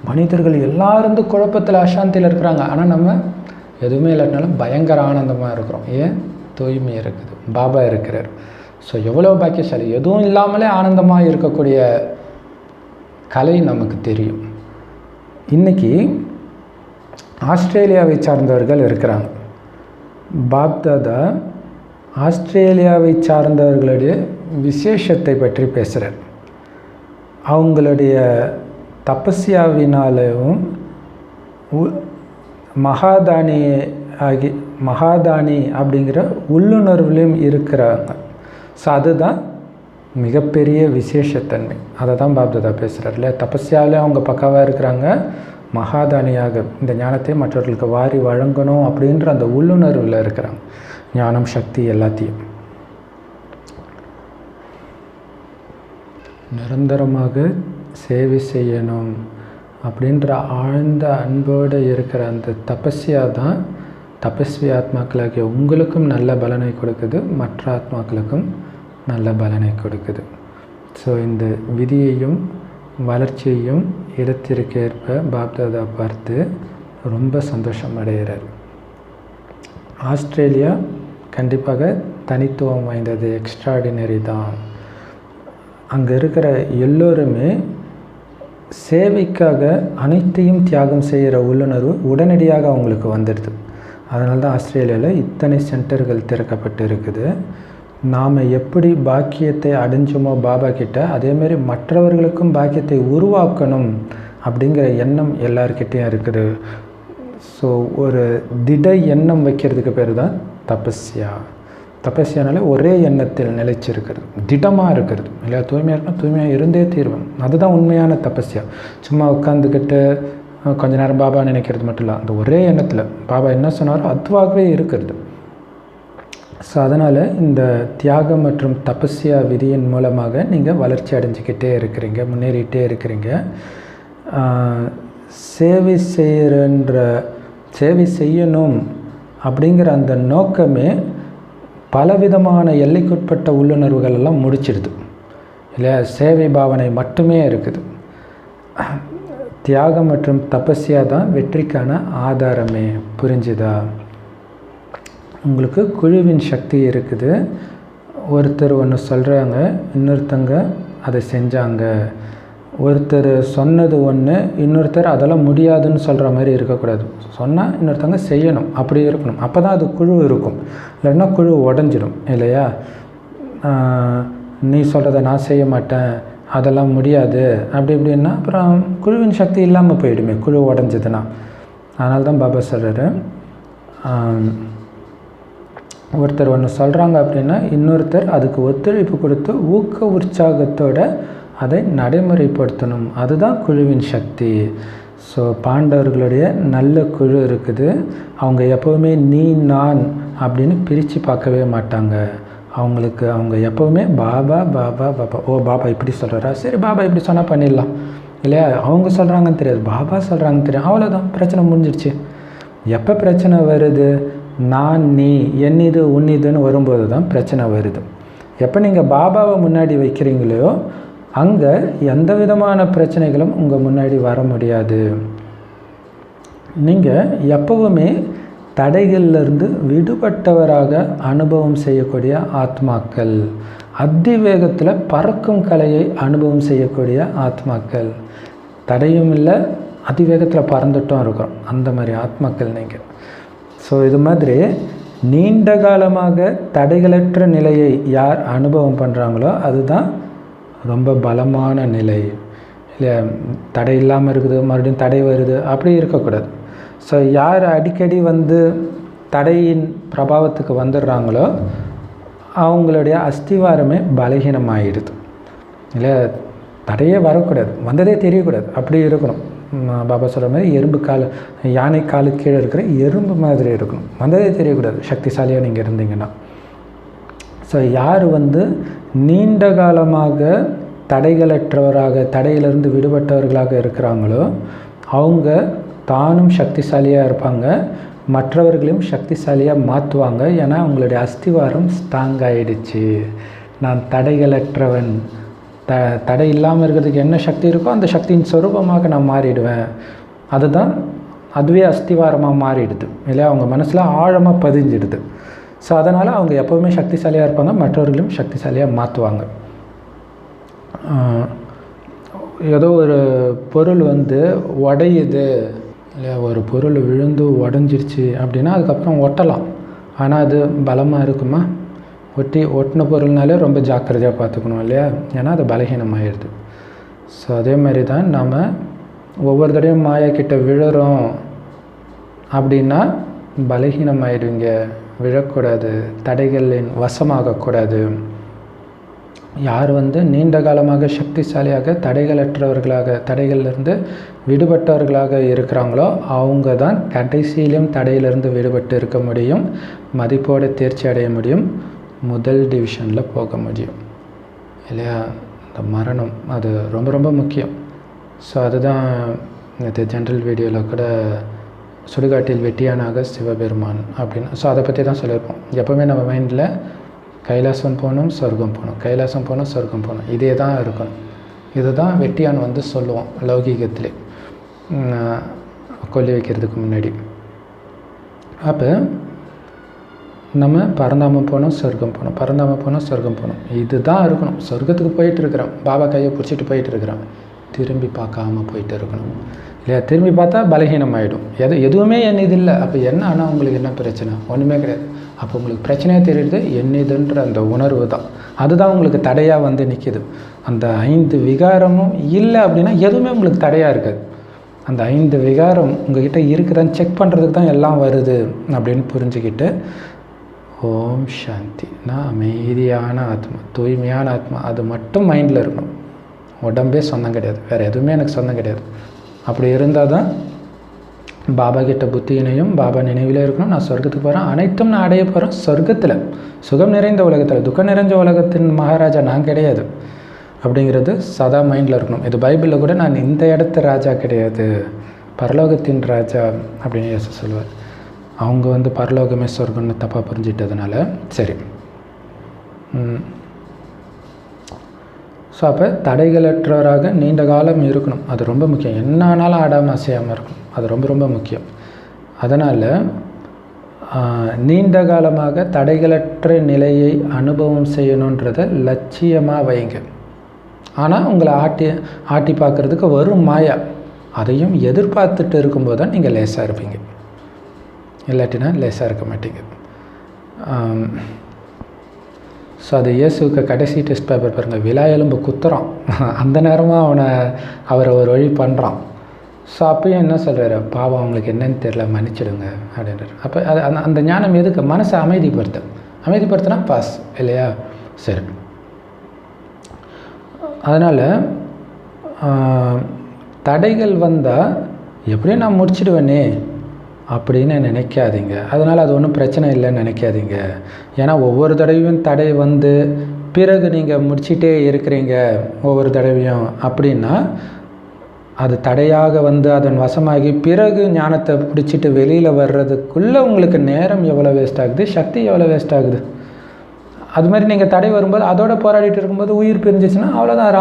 மனிதர்கள் எல்லாரும் குழப்பத்தில், அசாந்தியில் இருக்கிறாங்க. ஆனால் நம்ம எதுவுமே இல்லாட்டினாலும் பயங்கர ஆனந்தமாக இருக்கிறோம். ஏன்? தூய்மை இருக்குது, பாபா இருக்கிறார். ஸோ எவ்வளோ பாக்கியசாலி. எதுவும் இல்லாமலே ஆனந்தமாக இருக்கக்கூடிய கலை நமக்கு தெரியும். இன்றைக்கி ஆஸ்திரேலியாவை சார்ந்தவர்கள் இருக்கிறாங்க. பாப்தாதா ஆஸ்திரேலியாவை சார்ந்தவர்களுடைய விசேஷத்தை பற்றி பேசுகிறார். அவங்களுடைய தபஸ்யாவினாலும் மகாதானி அப்படிங்கிற உள்ளுணர்வுலையும் இருக்கிறாங்க. ஸோ அதுதான் மிகப்பெரிய விசேஷத்தன்மை. அதை தான் பாப்தாதா பேசுகிறார் இல்லையா. தபஸ்யாவிலே அவங்க பக்காவாக இருக்கிறாங்க, மகாதானியாக இந்த ஞானத்தை மற்றவர்களுக்கு வாரி வழங்கணும் அப்படின்ற அந்த உள்ளுணர்வில் இருக்கிறாங்க. ஞானம், சக்தி எல்லாத்தையும் நிரந்தரமாக சேவை செய்யணும் அப்படின்ற ஆழ்ந்த அன்போடு இருக்கிற அந்த தபஸ்யா தான் தபஸ்வி ஆத்மாக்களாகிய உங்களுக்கும் நல்ல பலனை கொடுக்குது, மற்ற ஆத்மாக்களுக்கும் நல்ல பலனை கொடுக்குது. ஸோ இந்த விதியையும் வளர்ச்சியையும் இடத்திற்கேற்ப பாப்தாதா பார்த்து ரொம்ப சந்தோஷம் அடைகிறார். ஆஸ்திரேலியா கண்டிப்பாக தனித்துவம் வாய்ந்தது, எக்ஸ்ட்ராடினரி தான். அங்கே இருக்கிற எல்லோருமே சேவைக்காக அனைத்தையும் தியாகம் செய்கிற உள்ளுணர்வு உடனடியாக அவங்களுக்கு வந்துடுது. அதனால தான் ஆஸ்திரேலியாவில் இத்தனை சென்டர்கள் திறக்கப்பட்டு இருக்குது. நாம் எப்படி பாக்கியத்தை அடைஞ்சோமோ பாபா கிட்ட, அதேமாரி மற்றவர்களுக்கும் பாக்கியத்தை உருவாக்கணும் அப்படிங்கிற எண்ணம் எல்லார்கிட்டையும் இருக்குது. ஸோ ஒரு திட எண்ணம் வைக்கிறதுக்கு பேர் தான் தபஸ்யா. தபஸ்யானால ஒரே எண்ணத்தில் நிலைச்சிருக்கிறது, திடமாக இருக்கிறது இல்லையா. தூய்மையாக இருக்கணும், தூய்மையாக இருந்தே தீர்வேன், அதுதான் உண்மையான தபஸ்யா. சும்மா உட்காந்துக்கிட்டு கொஞ்ச நேரம் பாபா நினைக்கிறது மட்டும் இல்லை, அந்த ஒரே எண்ணத்தில் பாபா என்ன சொன்னாரோ அதுவாகவே இருக்கிறது. ஸோ அதனால் இந்த தியாகம் மற்றும் தபஸ்யா விதியின் மூலமாக நீங்கள் வளர்ச்சி அடைஞ்சிக்கிட்டே இருக்கிறீங்க, முன்னேறிட்டே இருக்கிறீங்க. சேவை செய்யணும் அப்படிங்கிற அந்த நோக்கமே பலவிதமான எல்லைக்குட்பட்ட உள்ளுணர்வுகள் எல்லாம் முடிச்சிடுது இல்லையா. சேவை பாவனை மட்டுமே இருக்குது. தியாகம் மற்றும் தபஸ்யா தான் வெற்றிக்கான ஆதாரமே. புரிஞ்சுதா? உங்களுக்கு குழுவின் சக்தி இருக்குது. ஒருத்தர் ஒன்று சொல்கிறாங்க, இன்னொருத்தங்க அதை செஞ்சாங்க. ஒருத்தர் சொன்னது ஒன்று, இன்னொருத்தர் அதெல்லாம் முடியாதுன்னு சொல்கிற மாதிரி இருக்கக்கூடாது. சொன்னால் இன்னொருத்தங்க செய்யணும், அப்படி இருக்கணும். அப்போ தான் அது குழு இருக்கும். இல்லைன்னா குழு உடஞ்சிடும் இல்லையா. நீ சொல்கிறத நான் செய்ய மாட்டேன், அதெல்லாம் முடியாது அப்படி இப்படின்னா அப்புறம் குழுவின் சக்தி இல்லாமல் போயிடுமே, குழு உடஞ்சதுன்னா. அதனால தான் பாபா சொல்கிறாரு, ஒருத்தர் ஒன்று சொல்கிறாங்க அப்படின்னா இன்னொருத்தர் அதுக்கு ஒத்துழைப்பு கொடுத்து ஊக்க உற்சாகத்தோடு அதை நடைமுறைப்படுத்தணும். அதுதான் குழுவின் சக்தி. ஸோ பாண்டவர்களுடைய நல்ல குழு இருக்குது. அவங்க எப்போவுமே நீ நான் அப்படின்னு பிரித்து பார்க்கவே மாட்டாங்க. அவங்க எப்போவுமே பாபா பாபா பாபா. ஓ பாபா இப்படி சொல்கிறாரா, சரி பாபா இப்படி சொன்னால் பண்ணிடலாம் இல்லையா. அவங்க சொல்கிறாங்கன்னு தெரியாது, பாபா சொல்கிறாங்கன்னு தெரியும், அவ்வளோதான், பிரச்சனை முடிஞ்சிடுச்சு. எப்போ பிரச்சனை வருது, நான் நீ என்னிது உன்னிதுன்னு வரும்போது தான் பிரச்சனை வருது. எப்போ நீங்கள் பாபாவை முன்னாடி வைக்கிறீங்களோ அங்கே எந்த விதமான பிரச்சனைகளும் உங்கள் முன்னாடி வர முடியாது. நீங்கள் எப்பவுமே தடைகளிலிருந்து விடுபட்டவராக அனுபவம் செய்யக்கூடிய ஆத்மாக்கள், அதிவேகத்தில் பறக்கும் கலையை அனுபவம் செய்யக்கூடிய ஆத்மாக்கள். தடையும் இல்லை, அதிவேகத்தில் பறந்துட்டும் இருக்கிறோம், அந்த மாதிரி ஆத்மாக்கள் நீங்கள். ஸோ இது மாதிரி நீண்ட காலமாக தடைகளற்ற நிலையை யார் அனுபவம் பண்ணுறாங்களோ அதுதான் ரொம்ப பலமான நிலை இல்லை. தடை இல்லாமல் இருக்குது, மறுபடியும் தடை வருது, அப்படி இருக்கக்கூடாது. ஸோ யார் அடிக்கடி தடையின் பிரபாவத்துக்கு வந்துடுறாங்களோ அவங்களுடைய அஸ்திவாரமே பலகீனமாகிடுது இல்லை. தடையே வரக்கூடாது, வந்ததே தெரியக்கூடாது, அப்படி இருக்கணும். பாபா சொல்கிற மாதிரி யானை காலு கீழே இருக்கிற எறும்பு மாதிரி இருக்கணும், வந்ததே தெரியக்கூடாது, சக்திசாலியாக நீங்கள் இருந்தீங்கன்னா. ஸோ யார் நீண்ட காலமாக தடைகளற்றவராக, தடையிலிருந்து விடுபட்டவர்களாக இருக்கிறாங்களோ அவங்க தானும் சக்திசாலியாக இருப்பாங்க, மற்றவர்களையும் சக்திசாலியாக மாற்றுவாங்க. ஏன்னா அவங்களுடைய அஸ்திவாரம் ஸ்ட்ராங் ஆகிடுச்சு. நான் தடைகளற்றவன், தடை இல்லாமல் இருக்கிறதுக்கு என்ன சக்தி இருக்கோ அந்த சக்தியின் சொரூபமாக நான் மாறிடுவேன். அதுவே அஸ்திவாரமாக மாறிடுது இல்லையா, அவங்க மனசில் ஆழமாக பதிஞ்சிடுது. ஸோ அதனால் அவங்க எப்போவுமே சக்திசாலியாக இருப்பாங்க, மற்றவர்களையும் சக்திசாலியாக மாற்றுவாங்க. ஏதோ ஒரு பொருள் உடையுது இல்லையா, ஒரு பொருள் விழுந்து உடஞ்சிருச்சு அப்படின்னா அதுக்கப்புறம் ஒட்டலாம், ஆனால் அது பலமாக இருக்குமா? ஒட்டின பொருள்னாலே ரொம்ப ஜாக்கிரதையாக பார்த்துக்கணும் இல்லையா, ஏன்னா அது பலகீனமாகிடுது. ஸோ அதே மாதிரி தான் நாம் ஒவ்வொரு தடையும் மாயா கிட்ட விழுறோம் அப்படின்னா பலகீனமாயிடுவீங்க, விழக்கூடாது, தடைகளின் வசமாகக்கூடாது. யார் நீண்ட காலமாக சக்திசாலியாக தடைகளற்றவர்களாக தடைகளிலிருந்து விடுபட்டவர்களாக இருக்கிறாங்களோ அவங்க தான் கடைசியிலும் தடையிலிருந்து விடுபட்டு இருக்க முடியும், மதிப்போடு தேர்ச்சி அடைய முடியும், முதல் டிவிஷனில் போக முடியும் இல்லையா. இந்த மரணம் அது ரொம்ப ரொம்ப முக்கியம். ஸோ அதுதான் இது ஜென்ரல் வீடியோவில் கூட சுடுகாட்டில் வெட்டியானாக சிவபெருமான் அப்படின்னு. ஸோ அதை பற்றி தான் சொல்லியிருப்போம். எப்போவுமே நம்ம மைண்டில் கைலாசம் போகணும், சொர்க்கம் போகணும், கைலாசம் போகணும், சொர்க்கம் போகணும், இதே தான் இருக்கணும். இது தான் வெட்டியான் சொல்லுவோம் லௌகீகத்திலே கொல்லி வைக்கிறதுக்கு முன்னாடி. அப்போ நம்ம பரந்தாமம் போகணும், சொர்க்கம் போகணும், பரந்தாமம் போகணும், சொர்க்கம் போகணும், இது தான் இருக்கணும். சொர்க்கத்துக்கு போயிட்டுருக்குறோம், பாபா கையை பிடிச்சிட்டு போயிட்டுருக்குறோம், திரும்பி பார்க்காம போயிட்டு இருக்கணும் இல்லையா. திரும்பி பார்த்தா பலகீனம் ஆகிடும். எதுவுமே என் இது இல்லை. அப்போ என்ன ஆனால் உங்களுக்கு என்ன பிரச்சனை? ஒன்றுமே கிடையாது. அப்போ உங்களுக்கு பிரச்சனையே தெரியுது என்னதுன்ற அந்த உணர்வு தான், அதுதான் உங்களுக்கு தடையாக நிற்கிது. அந்த 5 விகாரமும் இல்லை அப்படின்னா எதுவுமே உங்களுக்கு தடையாக இருக்காது. அந்த 5 விகாரம் உங்கள்கிட்ட இருக்குதான்னு செக் பண்ணுறதுக்கு தான் எல்லாம் வருது அப்படின்னு புரிஞ்சுக்கிட்டு ஓம் சாந்தி, நான் அமைதியான ஆத்மா, தூய்மையான ஆத்மா, அது மட்டும் மைண்டில் இருக்கணும். உடம்பே சொந்தம் கிடையாது, வேறு எதுவுமே எனக்கு சொந்தம் கிடையாது. அப்படி இருந்தால் தான் பாபா கிட்ட புத்தியினையும் பாபா நினைவிலே இருக்கணும். நான் சொர்க்கத்துக்கு போகிறேன், அனைத்தும் நான் அடைய போகிறேன் சொர்க்கத்தில், சுகம் நிறைந்த உலகத்தில். துக்கம் நிறைஞ்ச உலகத்தின் மகாராஜா நான் கிடையாது அப்படிங்கிறது சதா மைண்டில் இருக்கணும். இது பைபிளில் கூட நான் இந்த இடத்து ராஜா கிடையாது, பரலோகத்தின் ராஜா அப்படின்னு இயேசு சொல்லுவார். அவங்க பரலோகமே சொர்க்கம்னு தப்பாக புரிஞ்சிட்டதுனால சரி. ஸோ அப்போ தடைகளற்றவராக நீண்ட காலம் இருக்கணும், அது ரொம்ப முக்கியம். என்ன ஆனாலும் ஆடாமல் அசையாமல் இருக்கணும், அது ரொம்ப ரொம்ப முக்கியம். அதனால் நீண்ட காலமாக தடைகளற்ற நிலையை அனுபவம் செய்யணுன்றதை லட்சியமாக வைங்க. ஆனால் உங்களை ஆட்டி பார்க்குறதுக்கு வரும் மாயா, அதையும் எதிர்பார்த்துட்டு இருக்கும்போது தான் நீங்கள் லேசாக இருப்பீங்க, இல்லாட்டினா லேசாக இருக்க மாட்டீங்க. ஸோ அது இயேசுக்கு கடைசி டெஸ்ட் பேப்பர் பாருங்கள், விழா எலும்பு குத்துறான், அந்த நேரமாக அவரை ஒரு வழி பண்ணுறான். ஸோ அப்பயும் என்ன சொல்கிறாரு, பாவம் அவங்களுக்கு என்னன்னு தெரியல, மன்னிச்சிடுங்க அப்படின்றார். அப்போ அது அந்த ஞானம் எதுக்கு? மனசை அமைதிப்படுத்தினா பாஸ் இல்லையா. சரி, அதனால் தடைகள் வந்தால் எப்படியும் நான் முடிச்சிடுவேனே அப்படின்னு நினைக்காதீங்க. அதனால் அது ஒன்றும் பிரச்சனை இல்லைன்னு நினைக்காதீங்க. ஏன்னா ஒவ்வொரு தடவையும் தடை பிறகு நீங்கள் முடிச்சிட்டே இருக்கிறீங்க ஒவ்வொரு தடவையும் அப்படின்னா அது தடையாக அதன் வசமாகி பிறகு ஞானத்தை பிடிச்சிட்டு வெளியில் வர்றதுக்குள்ளே உங்களுக்கு நேரம் எவ்வளோ வேஸ்ட் ஆகுது, சக்தி எவ்வளோ வேஸ்ட் ஆகுது. அது மாதிரி நீங்கள் தடை வரும்போது அதோட போராடிட்டு இருக்கும்போது உயிர் பிரிஞ்சிச்சுன்னா அவ்வளோதான்,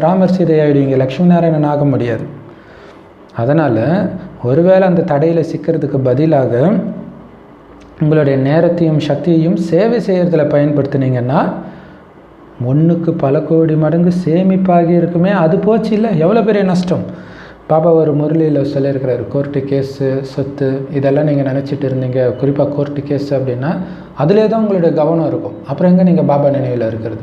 ராமர் சீதை ஆகிடுவீங்க, லக்ஷ்மி நாராயணன் ஆக முடியாது. அதனால் ஒருவேளை அந்த தடையில் சிக்கிறதுக்கு பதிலாக உங்களுடைய நேரத்தையும் சக்தியையும் சேவை செய்கிறதுல பயன்படுத்தினீங்கன்னா ஒன்றுக்கு பல கோடி மடங்கு சேமிப்பாகி இருக்குமே. அது போச்சு இல்லை, எவ்வளோ பெரிய நஷ்டம். பாபா ஒரு முரளியில் சொல்லியிருக்கிறாரு, கோர்ட்டு கேஸு சொத்து இதெல்லாம் நீங்கள் நினச்சிட்டு இருந்தீங்க, குறிப்பாக கோர்ட்டு கேஸு அப்படின்னா அதிலே தான் உங்களுடைய கவனம் இருக்கும். அப்புறம் எங்கே நீங்கள் பாபா நினைவில் இருக்கிறது?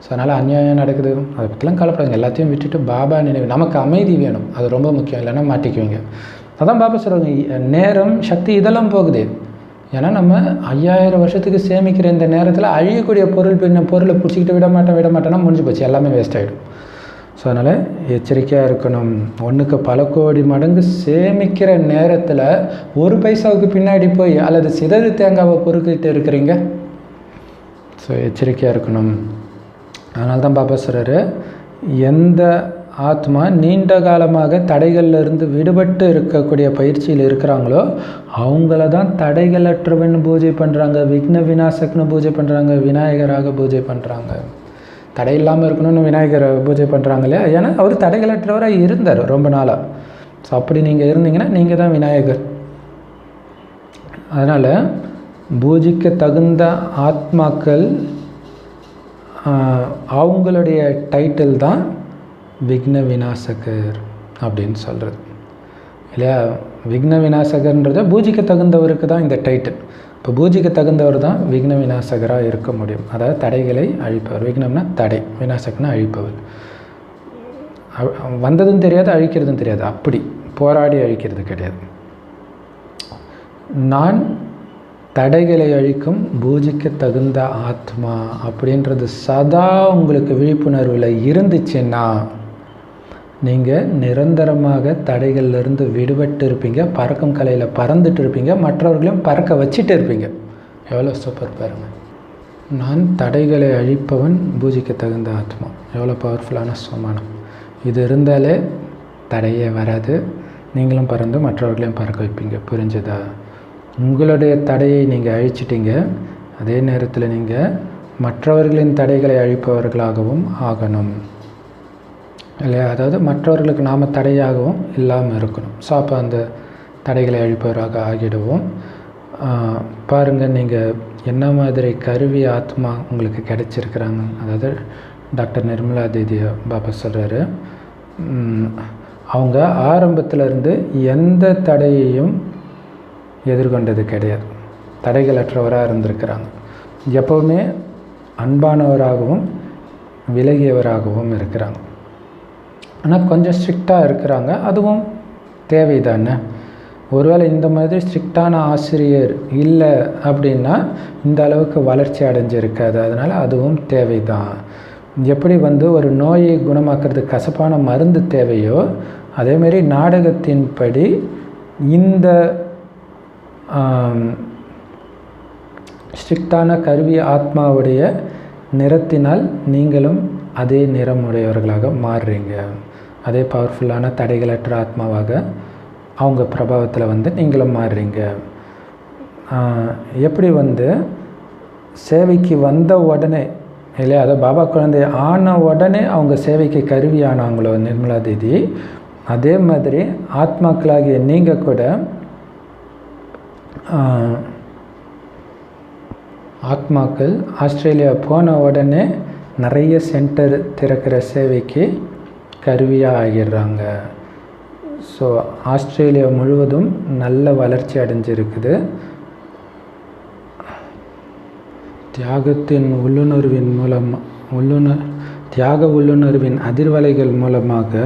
ஸோ அதனால் அநியாயம் நடக்குது, அதை பற்றிலாம் கவலைப்படுங்க, எல்லாத்தையும் விட்டுட்டு பாபா நினைவு. நமக்கு அமைதி வேணும், அது ரொம்ப முக்கியம், இல்லைன்னா மாட்டிக்குவீங்க. அதான் பாபா சொல்கிறாங்க, நேரம் சக்தி இதெல்லாம் போகுது. ஏன்னா நம்ம 5000 வருஷத்துக்கு சேமிக்கிற இந்த நேரத்தில் அழியக்கூடிய பொருளை பிடிச்சிக்கிட்டு விட மாட்டேன்னா முடிஞ்சு போச்சு, எல்லாமே வேஸ்ட் ஆகிடும். ஸோ அதனால் எச்சரிக்கையாக இருக்கணும். ஒன்றுக்கு பல கோடி மடங்கு சேமிக்கிற நேரத்தில் ஒரு பைசாவுக்கு பின்னாடி போய் அல்லது சிதறு தேங்காவை பொறுக்கிட்டு இருக்கிறீங்க. ஸோ எச்சரிக்கையாக இருக்கணும். அதனால தான் பாபா சொல்கிறாரு, எந்த ஆத்மா நீண்ட காலமாக தடைகளிலிருந்து விடுபட்டு இருக்கக்கூடிய பயிற்சியில் இருக்கிறாங்களோ அவங்கள தான் தடைகளற்றவன் பூஜை பண்ணுறாங்க, விக்ன விநாசக்னு பூஜை பண்ணுறாங்க, விநாயகராக பூஜை பண்ணுறாங்க. தடை இல்லாமல் இருக்கணும்னு விநாயகரை பூஜை பண்ணுறாங்க இல்லையா. ஏன்னா அவர் தடைகளற்றவராக இருந்தார் ரொம்ப நாளாக. ஸோ அப்படி நீங்கள் இருந்தீங்கன்னா நீங்கள் தான் விநாயகர். அதனால் பூஜிக்க தகுந்த ஆத்மாக்கள் அவங்களுடைய டைட்டில் தான் விக்ன விநாசகர் அப்படின்னு சொல்கிறது இல்லையா. விக்ன விநாசகர்ன்றத பூஜிக்க தகுந்தவருக்கு தான் இந்த டைட்டில். இப்போ பூஜிக்க தகுந்தவர் தான் விக்ன விநாசகராக இருக்க முடியும். அதாவது தடைகளை அழிப்பவர். விக்னம்னா தடை, விநாசகனா அழிப்பவர். வந்ததும் தெரியாது, அழிக்கிறதும் தெரியாது. அப்படி போராடி அழிக்கிறது கிடையாது. நான் தடைகளை அழிக்கும் பூஜிக்க தகுந்த ஆத்மா அப்படின்றது சதா உங்களுக்கு விழிப்புணர்வில் இருந்துச்சுன்னா நீங்கள் நிரந்தரமாக தடைகள்லேருந்து விடுபட்டு இருப்பீங்க, பறக்கும் கலையில் பறந்துட்டு இருப்பீங்க, மற்றவர்களையும் பறக்க வச்சுட்டு இருப்பீங்க. எவ்வளோ சூப்பர் பாருங்கள். நான் தடைகளை அழிப்பவன் பூஜிக்க தகுந்த ஆத்மா. எவ்வளோ பவர்ஃபுல்லான சோமானம். இது இருந்தாலே தடையே வராது, நீங்களும் பறந்து மற்றவர்களையும் பறக்க வைப்பீங்க. புரிஞ்சதா? உங்களுடைய தடையை நீங்கள் அழிச்சிட்டிங்க, அதே நேரத்தில் நீங்கள் மற்றவர்களின் தடைகளை அழிப்பவர்களாகவும் ஆகணும் இல்லையா? அதாவது மற்றவர்களுக்கு நாம் தடையாகவும் இல்லாமல் இருக்கணும். ஸோ அப்போ அந்த தடைகளை அழிப்பவராக ஆகிடுவோம். பாருங்கள், நீங்கள் என்ன மாதிரி கருவி ஆத்மா உங்களுக்கு கிடைச்சிருக்கிறாங்க. அதாவது டாக்டர் நிர்மலா தேதியை பாபா சொல்கிறாரு, அவங்க ஆரம்பத்திலேருந்து எந்த தடையையும் எதிர்கொண்டது கிடையாது. தடைகளற்றவராக இருந்திருக்கிறாங்க. எப்போவுமே அன்பானவராகவும் விலகியவராகவும் இருக்கிறாங்க. ஆனால் கொஞ்சம் ஸ்ட்ரிக்டாக இருக்கிறாங்க, அதுவும் தேவைதானே. ஒருவேளை இந்த மாதிரி ஸ்ட்ரிக்டான ஆசிரியர் இல்லை அப்படின்னா இந்த அளவுக்கு வளர்ச்சி அடைஞ்சிருக்காது. அதனால் அதுவும் தேவைதான். எப்படி ஒரு நோயை குணமாக்குறதுக்கு கசப்பான மருந்து தேவையோ, அதேமாரி நாடகத்தின்படி இந்த ஸ்ட்ரிக்டான கருவி ஆத்மாவுடைய நிறத்தினால் நீங்களும் அதே நிறமுடையவர்களாக மாறுறீங்க. அதே பவர்ஃபுல்லான தடைகளற்ற ஆத்மாவாக அவங்க பிரபாவத்தில் நீங்களும் மாறுறீங்க. எப்படி சேவைக்கு வந்த உடனே இல்லையா, அதை பாபா குழந்தை ஆன உடனே அவங்க சேவைக்கு கருவி ஆனாங்களோ நிர்மலா தேதி, அதே மாதிரி ஆத்மாக்களாகிய நீங்கள் கூட ஆத்மாக்கள் ஆஸ்திரேலியா போன உடனே நிறைய சென்டர் திறக்கிற சேவைக்கு கருவியாக ஆகிடுறாங்க. ஸோ ஆஸ்திரேலியா முழுவதும் நல்ல வளர்ச்சி அடைஞ்சிருக்குது. தியாகத்தின் உள்ளுணர்வின் தியாக உள்ளுணர்வின் அதிர்வலைகள் மூலமாக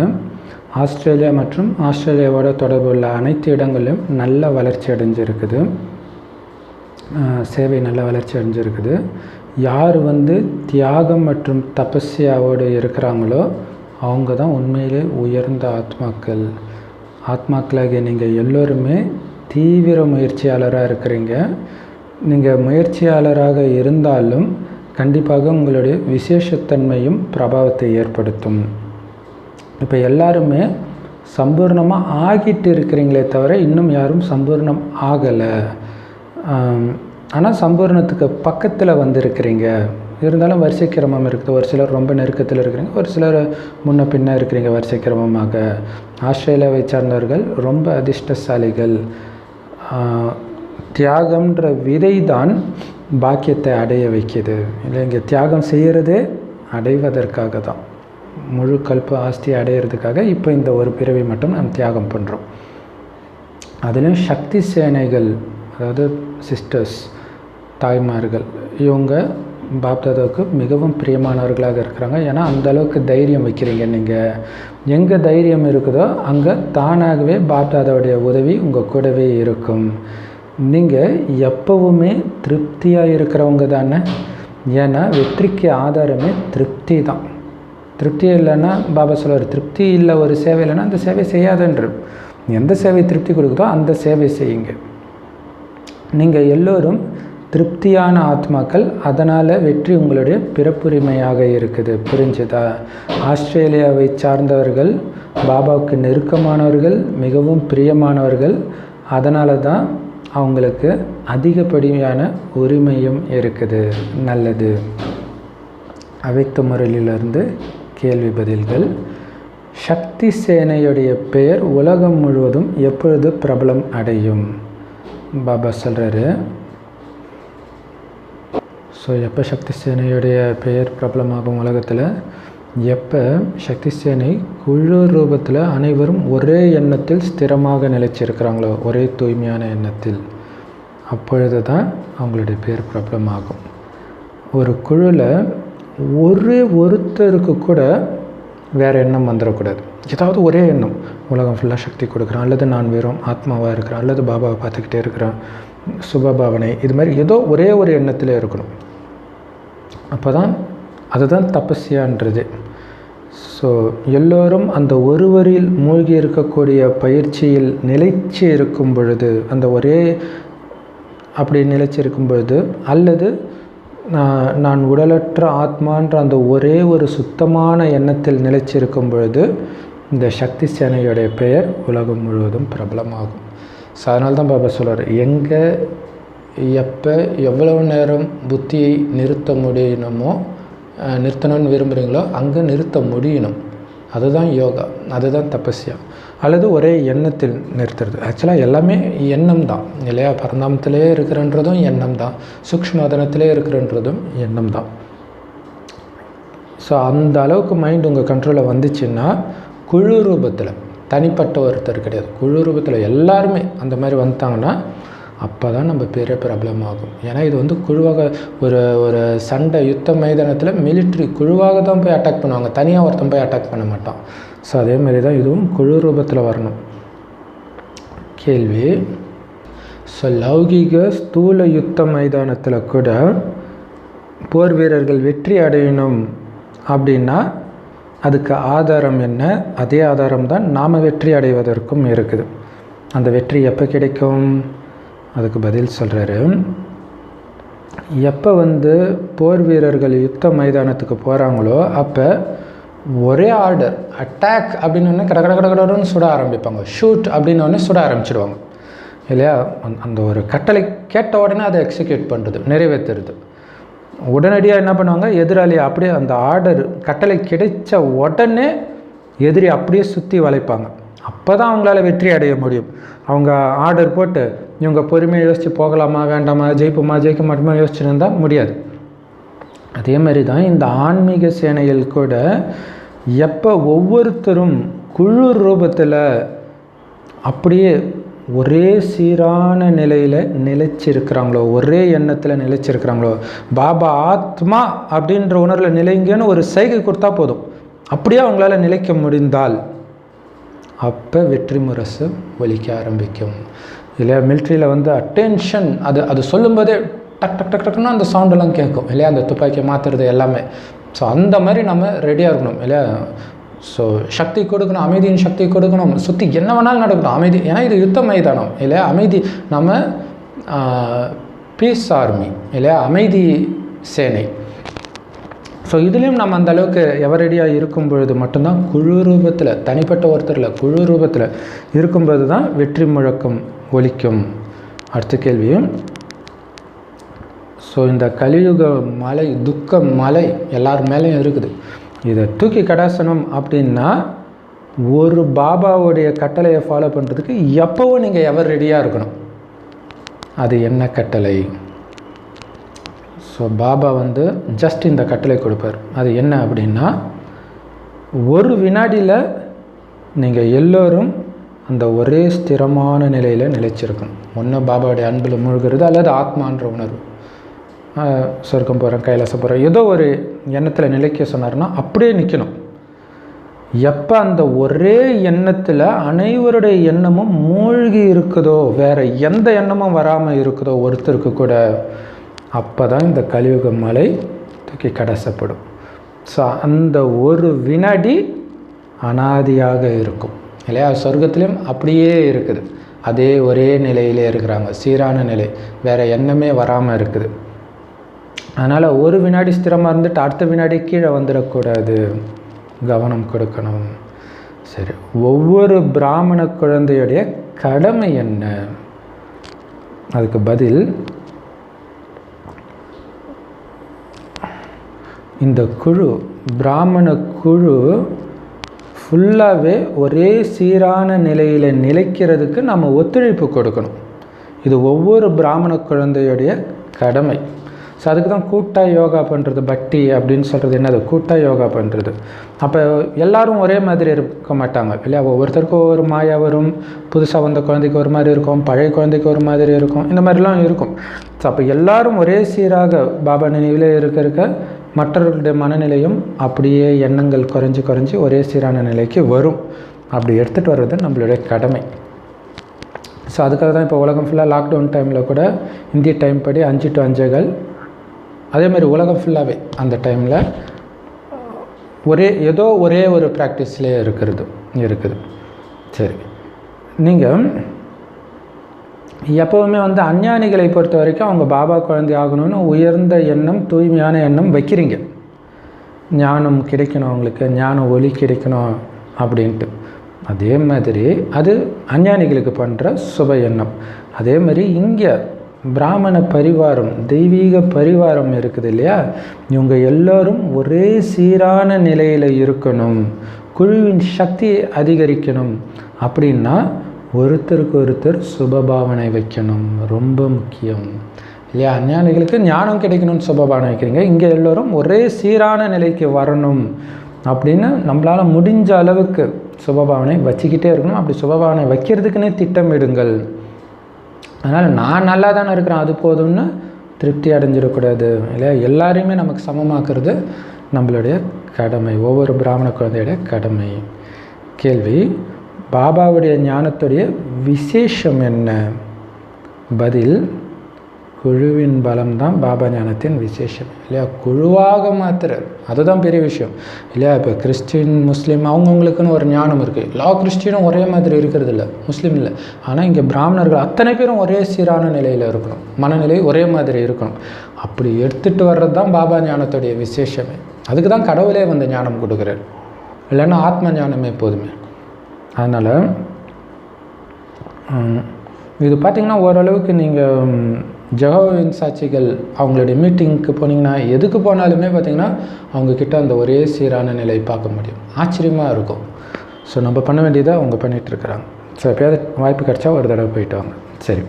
ஆஸ்திரேலியா மற்றும் ஆஸ்திரேலியாவோட தொடர்புள்ள அனைத்து இடங்களிலும் நல்ல வளர்ச்சி அடைஞ்சிருக்குது. சேவை நல்ல வளர்ச்சி அடைஞ்சிருக்குது. யார் தியாகம் மற்றும் தபஸ்யாவோடு இருக்கிறாங்களோ அவங்க தான் உண்மையிலே உயர்ந்த ஆத்மாக்கள். ஆத்மாக்களாகிய நீங்கள் எல்லோருமே தீவிர முயற்சியாளராக இருக்கிறீங்க. நீங்கள் முயற்சியாளராக இருந்தாலும் கண்டிப்பாக உங்களுடைய விசேஷத்தன்மையும் பிரபாவத்தை ஏற்படுத்தும். இப்போ எல்லாருமே சம்பூர்ணமாக ஆகிட்டு இருக்கிறீங்களே தவிர இன்னும் யாரும் சம்பூர்ணம் ஆகலை. ஆனால் சம்பூர்ணத்துக்கு பக்கத்தில் வந்திருக்கிறீங்க. இருந்தாலும் வரிசை கிரமம் இருக்குது. ஒரு சிலர் ரொம்ப நெருக்கத்தில் இருக்கிறீங்க, ஒரு சிலர் முன்ன பின்ன இருக்கிறீங்க வரிசை கிரமமாக. ஆஸ்திரேலியாவை சார்ந்தவர்கள் ரொம்ப அதிர்ஷ்டசாலிகள். தியாகம்ன்ற விதை தான் பாக்கியத்தை அடைய வைக்கிது. இல்லை, இங்கே தியாகம் செய்கிறதே அடைவதற்காக தான். முழு கல்ப ஆஸ்தியை அடையிறதுக்காக இப்போ இந்த ஒரு பிறவி மட்டும் நாம் தியாகம் பண்ணுறோம். அதுலேயும் சக்தி சேனைகள், அதாவது சிஸ்டர்ஸ், தாய்மார்கள், இவங்க பாப்தாதாவுக்கு மிகவும் பிரியமானவர்களாக இருக்கிறாங்க. ஏன்னா அந்தளவுக்கு தைரியம் வைக்கிறீங்க. நீங்கள் எங்கே தைரியம் இருக்குதோ அங்கே தானாகவே பாப்தாதாவுடைய உதவி உங்கள் கூடவே இருக்கும். நீங்கள் எப்போவுமே திருப்தியாக இருக்கிறவங்க தானே. ஏன்னா வெற்றிக்கு ஆதாரமே திருப்தி தான். திருப்தி இல்லைன்னா பாபா சொல்லுவார், திருப்தி இல்லை ஒரு சேவை இல்லைன்னா அந்த சேவை செய்யாதுன்ற. எந்த சேவை திருப்தி கொடுக்குதோ அந்த சேவை செய்யுங்க. நீங்கள் எல்லோரும் திருப்தியான ஆத்மாக்கள். அதனால் வெற்றி உங்களுடைய பிறப்புரிமையாக இருக்குது. புரிஞ்சுதா? ஆஸ்திரேலியாவை சார்ந்தவர்கள் பாபாவுக்கு நெருக்கமானவர்கள், மிகவும் பிரியமானவர்கள். அதனால தான் அவங்களுக்கு அதிகப்படியான உரிமையும் இருக்குது. நல்லது. அவைத்த முறையிலிருந்து கேள்வி பதில்கள். சக்தி சேனையுடைய பெயர் உலகம் முழுவதும் எப்பொழுது பிரபலம் அடையும்? பாபா சொல்கிறாரு, ஸோ எப்போ சக்தி சேனையுடைய பெயர் பிரபலமாகும் உலகத்தில்? எப்போ சக்தி சேனை குழு ரூபத்தில் அனைவரும் ஒரே எண்ணத்தில் ஸ்திரமாக நிலைச்சிருக்கிறாங்களோ, ஒரே தூய்மையான எண்ணத்தில், அப்பொழுது தான் அவங்களுடைய பெயர் பிரபலமாகும். ஒரு குழுவில் ஒருத்தருக்கு கூட வேறு எண்ணம் வந்துடக்கூடாது. ஏதாவது ஒரே எண்ணம், உலகம் ஃபுல்லாக சக்தி கொடுக்குறேன், அல்லது நான் வெறும் ஆத்மாவாக இருக்கிறேன், அல்லது பாபாவை பார்த்துக்கிட்டே இருக்கிறேன், சுபபாவனை, இது மாதிரி ஏதோ ஒரே ஒரு எண்ணத்தில் இருக்கணும். அப்போ தான் அதுதான் தபஸ்யான்றது. ஸோ எல்லோரும் அந்த ஒருவரில் மூழ்கி இருக்கக்கூடிய பயிற்சியில் நிலைச்சி இருக்கும் பொழுது, அந்த ஒரே அப்படி நிலைச்சி இருக்கும் பொழுது, அல்லது நான் உடலற்ற ஆத்மான்ற அந்த ஒரே ஒரு சுத்தமான எண்ணத்தில் நிலைச்சிருக்கும் பொழுது இந்த சக்தி சேனையுடைய பெயர் உலகம் முழுவதும் பிரபலமாகும். ஸோ அதனால தான் பாபா சொல்கிறார், எங்கே எப்போ எவ்வளவு நேரம் புத்தியை நிறுத்தணும்னு விரும்புகிறீங்களோ அங்கே நிறுத்த முடியணும். அதுதான் யோகா, அதுதான் தபஸ்யா. அல்லது ஒரே எண்ணத்தில் நிறுத்துறது. ஆக்சுவலாக எல்லாமே எண்ணம் தான் இல்லையா? பரந்தாமத்திலே இருக்கிறன்றதும் எண்ணம் தான், சூக்ஷ்மதனத்திலே இருக்கிறன்றதும் எண்ணம் தான். ஸோ அந்த அளவுக்கு மைண்ட் உங்கள் கண்ட்ரோலில் வந்துச்சுன்னா, குழு ரூபத்தில், தனிப்பட்ட ஒருத்தர் கிடையாது, குழு ரூபத்தில் எல்லாருமே அந்த மாதிரி வந்துட்டாங்கன்னா அப்போ தான் நம்ம பெரிய ப்ராப்ளம் ஆகும். ஏன்னா இது வந்து குழுவாக ஒரு சண்டை யுத்த மைதானத்தில் மிலிட்ரி குழுவாக தான் போய் அட்டாக் பண்ணுவாங்க, தனியாக ஒருத்தன் போய் அட்டாக் பண்ண மாட்டான். ஸோ அதேமாரி தான் இதுவும் குழு ரூபத்தில் வரணும். கேள்வி, ஸோ லௌகீக ஸ்தூல யுத்த மைதானத்தில் கூட போர் வீரர்கள் வெற்றி அடையணும் அப்படின்னா அதுக்கு ஆதாரம் என்ன? அதே ஆதாரம் தான் நாம் வெற்றி அடைவதற்கும் இருக்குது. அந்த வெற்றி எப்போ கிடைக்கும்? அதுக்கு பதில் சொல்கிறாரு, எப்போ வந்து போர் வீரர்கள் யுத்த மைதானத்துக்கு போகிறாங்களோ அப்போ ஒரே ஆர்டர், அட்டாக் அப்படின்னு கடன்னு சுட ஆரம்பிப்பாங்க, ஷூட் அப்படின்னு சுட ஆரம்பிச்சிடுவாங்க இல்லையா? அந்த ஒரு கட்டளை கேட்ட உடனே அதை எக்ஸிக்யூட் பண்ணுறது, நிறைவேற்றுறது. உடனடியாக என்ன பண்ணுவாங்க, எதிராளி அப்படியே அந்த ஆர்டர் கட்டளை கிடைச்ச உடனே எதிரி அப்படியே சுற்றி வளைப்பாங்க. அப்போ தான் அவங்களால வெற்றி அடைய முடியும். அவங்க ஆர்டர் போட்டு இவங்க பொறுமையை யோசித்து போகலாமா வேண்டாமா, ஜெயிப்போமா ஜெயிக்க மாட்டோமா யோசிச்சுன்னு இருந்தால் முடியாது. அதே மாதிரி தான் இந்த ஆன்மீக சேனையில் கூட எப்போ ஒவ்வொருத்தரும் குழு ரூபத்தில் அப்படியே ஒரே சீரான நிலையில் நிலைச்சிருக்கிறாங்களோ, ஒரே எண்ணத்தில் நிலைச்சிருக்கிறாங்களோ, பாபா ஆத்மா அப்படின்ற உணர்வில் நிலைங்கன்னு ஒரு செய்கை கொடுத்தா போதும், அப்படியே அவங்களால நிலைக்க முடிந்தால் அப்போ வெற்றி முரசு ஒலிக்க ஆரம்பிக்கும் இல்லையா? மிலிட்ரியில் வந்து அட்டென்ஷன், அது சொல்லும்போதே டக் டக் டக் டக்குன்னு அந்த சவுண்டெல்லாம் கேட்கும் இல்லையா? அந்த துப்பாக்கியை மாற்றுறது எல்லாமே. ஸோ அந்த மாதிரி நம்ம ரெடியாக இருக்கணும் இல்லையா? ஸோ சக்தி கொடுக்கணும், அமைதியின் சக்தி கொடுக்கணும், சுற்றி என்ன வேணாலும் நடக்கணும் அமைதி. ஏன்னா இது யுத்த மைதானம் இல்லையா? அமைதி, நம்ம பீஸ் ஆர்மி இல்லையா? அமைதி சேனை. ஸோ இதுலேயும் நம்ம அந்த அளவுக்கு எவரடியாக இருக்கும் பொழுது மட்டும்தான், குழு ரூபத்தில், தனிப்பட்ட ஒருத்தரில் குழு ரூபத்தில் இருக்கும்போது தான் வெற்றி முழக்கம் ஒலிக்கும். அடுத்த கேள்வியும், ஸோ இந்த கலியுக மலை, துக்க மலை எல்லார் மேலேயும் இருக்குது. இதை தூக்கி கடாசனம் அப்படின்னா ஒரு பாபாவுடைய கட்டளையை ஃபாலோ பண்ணுறதுக்கு எப்போவும் நீங்கள் எவர் ரெடியாக இருக்கணும். அது என்ன கட்டளை? ஸோ பாபா வந்து ஜஸ்ட் இந்த கட்டளை கொடுப்பார். அது என்ன அப்படின்னா, ஒரு வினாடியில் நீங்கள் எல்லோரும் அந்த ஒரே ஸ்திரமான நிலையில் நிலைச்சிருக்கணும். ஒன்று பாபாவுடைய அன்பில் மூழ்கிறது, அல்லது ஆத்மான்ற உணர்வு, சொர்க்கம் போகிறேன் கைலாசம் போகிறேன் ஏதோ ஒரு எண்ணத்தில் நிலைக்க சொன்னார்னா அப்படியே நிற்கணும். எப்போ அந்த ஒரே எண்ணத்தில் அனைவருடைய எண்ணமும் மூழ்கி இருக்குதோ, வேறு எந்த எண்ணமும் வராமல் இருக்குதோ ஒருத்தருக்கு கூட, அப்போ தான் இந்த கலியுக மலை தூக்கி கடைசப்படும். ஸோ அந்த ஒரு வினாடி அனாதியாக இருக்கும் இல்லையா? சொர்க்கத்திலையும் அப்படியே இருக்குது, அதே ஒரே நிலையிலே இருக்கிறாங்க, சீரான நிலை, வேறு எண்ணமே வராமல் இருக்குது. அதனால் ஒரு வினாடி ஸ்திரமாக இருந்துட்டு அடுத்த வினாடி கீழே வந்துடக்கூடாது, கவனம் கொடுக்கணும். சரி, ஒவ்வொரு பிராமண குழந்தையுடைய கடமை என்ன? அதுக்கு பதில், இந்த குழு, பிராமண குழு ஃபுல்லாகவே ஒரே சீரான நிலையில் நிலைக்கிறதுக்கு நம்ம ஒத்துழைப்பு கொடுக்கணும். இது ஒவ்வொரு பிராமண குழந்தையுடைய கடமை. ஸோ அதுக்கு தான் கூட்டாக யோகா பண்ணுறது, பக்தி அப்படின்னு சொல்கிறது என்னது? கூட்டாக யோகா பண்ணுறது. அப்போ எல்லோரும் ஒரே மாதிரி இருக்க மாட்டாங்க இல்லையா? ஒவ்வொருத்தருக்கும் ஒரு மாயா வரும், புதுசாக வந்த குழந்தைக்கு ஒரு மாதிரி இருக்கும், பழைய குழந்தைக்கு ஒரு மாதிரி இருக்கும், இந்த மாதிரிலாம் இருக்கும். ஸோ அப்போ எல்லோரும் ஒரே சீராக பாபா நினைவில் இருக்க மற்றவர்களுடைய மனநிலையும் அப்படியே எண்ணங்கள் குறைஞ்சி ஒரே சீரான நிலைக்கு வரும். அப்படி எடுத்துகிட்டு வர்றது நம்மளுடைய கடமை. ஸோ அதுக்காக தான் இப்போ உலகம் ஃபுல்லாக லாக்டவுன் டைமில் கூட இந்திய டைம் படி 5 to 5 அதேமாதிரி உலகம் ஃபுல்லாகவே அந்த டைமில் ஒரே ஒரு ப்ராக்டிஸ்லேயே இருக்குது. சரி, நீங்கள் எப்போவுமே அஞ்ஞானிகளை பொறுத்த வரைக்கும் அவங்க பாபா குழந்தை ஆகணும்னு உயர்ந்த எண்ணம், தூய்மையான எண்ணம் வைக்கிறீங்க. ஞானம் கிடைக்கணும், அவங்களுக்கு ஞான ஒளி கிடைக்கணும் அப்படின்ட்டு. அதே மாதிரி அது அஞ்ஞானிகளுக்கு பண்ணுற சுப எண்ணம். அதே மாதிரி இங்கே பிராமண பரிவாரம், தெய்வீக பரிவாரம் இருக்குது இல்லையா, இவங்க எல்லோரும் ஒரே சீரான நிலையில் இருக்கணும், குழுவின் சக்தி அதிகரிக்கணும் அப்படின்னா ஒருத்தருக்கு ஒருத்தர் சுபபாவனை வைக்கணும். ரொம்ப முக்கியம் இல்லையா? அஞ்ஞானிகளுக்கு ஞானம் கிடைக்கணும்னு சுபபாவனை வைக்கிறீங்க, இங்கே எல்லோரும் ஒரே சீரான நிலைக்கு வரணும் அப்படின்னு நம்மளால் முடிஞ்ச அளவுக்கு சுபபாவனை வச்சுக்கிட்டே இருக்கணும். அப்படி சுபபாவனை வைக்கிறதுக்குன்னே திட்டமிடுங்கள். அதனால் நான் நல்லா தானே இருக்கிறேன் அது போதும்னு திருப்தி அடைஞ்சிடக்கூடாது இல்லையா? எல்லாரையுமே நமக்கு சமமாக்குறது நம்மளுடைய கடமை, ஒவ்வொரு பிராமண குழந்தையுடைய கடமை. கேள்வி: பாபாவுடைய ஞானத்துடைய விசேஷம் என்ன? பதில்: குழுவின் பலம்தான் பாபா ஞானத்தின் விசேஷம் இல்லையா? குழுவாக மாத்துறார், அதுதான் பெரிய விஷயம் இல்லையா? இப்போ கிறிஸ்டின், முஸ்லீம் அவங்கவுங்களுக்குன்னு ஒரு ஞானம் இருக்குது. எல்லா கிறிஸ்டினும் ஒரே மாதிரி இருக்கிறது இல்லை, முஸ்லீம் இல்லை. ஆனால் இங்கே பிராமணர்கள் அத்தனை பேரும் ஒரே சீரான நிலையில் இருக்கணும், மனநிலை ஒரே மாதிரி இருக்கணும். அப்படி எடுத்துகிட்டு வர்றது தான் பாபா ஞானத்துடைய விசேஷமே. அதுக்கு தான் கடவுளே ஞானம் கொடுக்குறார், இல்லைன்னா ஆத்ம ஞானமே போதுமே. அதனால் இது பார்த்திங்கன்னா ஓரளவுக்கு நீங்கள் ஜெகோவின் சாட்சிகள் அவங்களுடைய மீட்டிங்க்கு போனீங்கன்னா, எதுக்கு போனாலுமே பார்த்திங்கன்னா அவங்கக்கிட்ட அந்த ஒரே சீரான நிலை பார்க்க முடியும். ஆச்சரியமாக இருக்கும். ஸோ நம்ம பண்ண வேண்டியதை அவங்க பண்ணிகிட்ருக்குறாங்க. ஸோ எப்போயாவது வாய்ப்பு கிடச்சா ஒரு தடவை போயிட்டு வாங்க. சரி,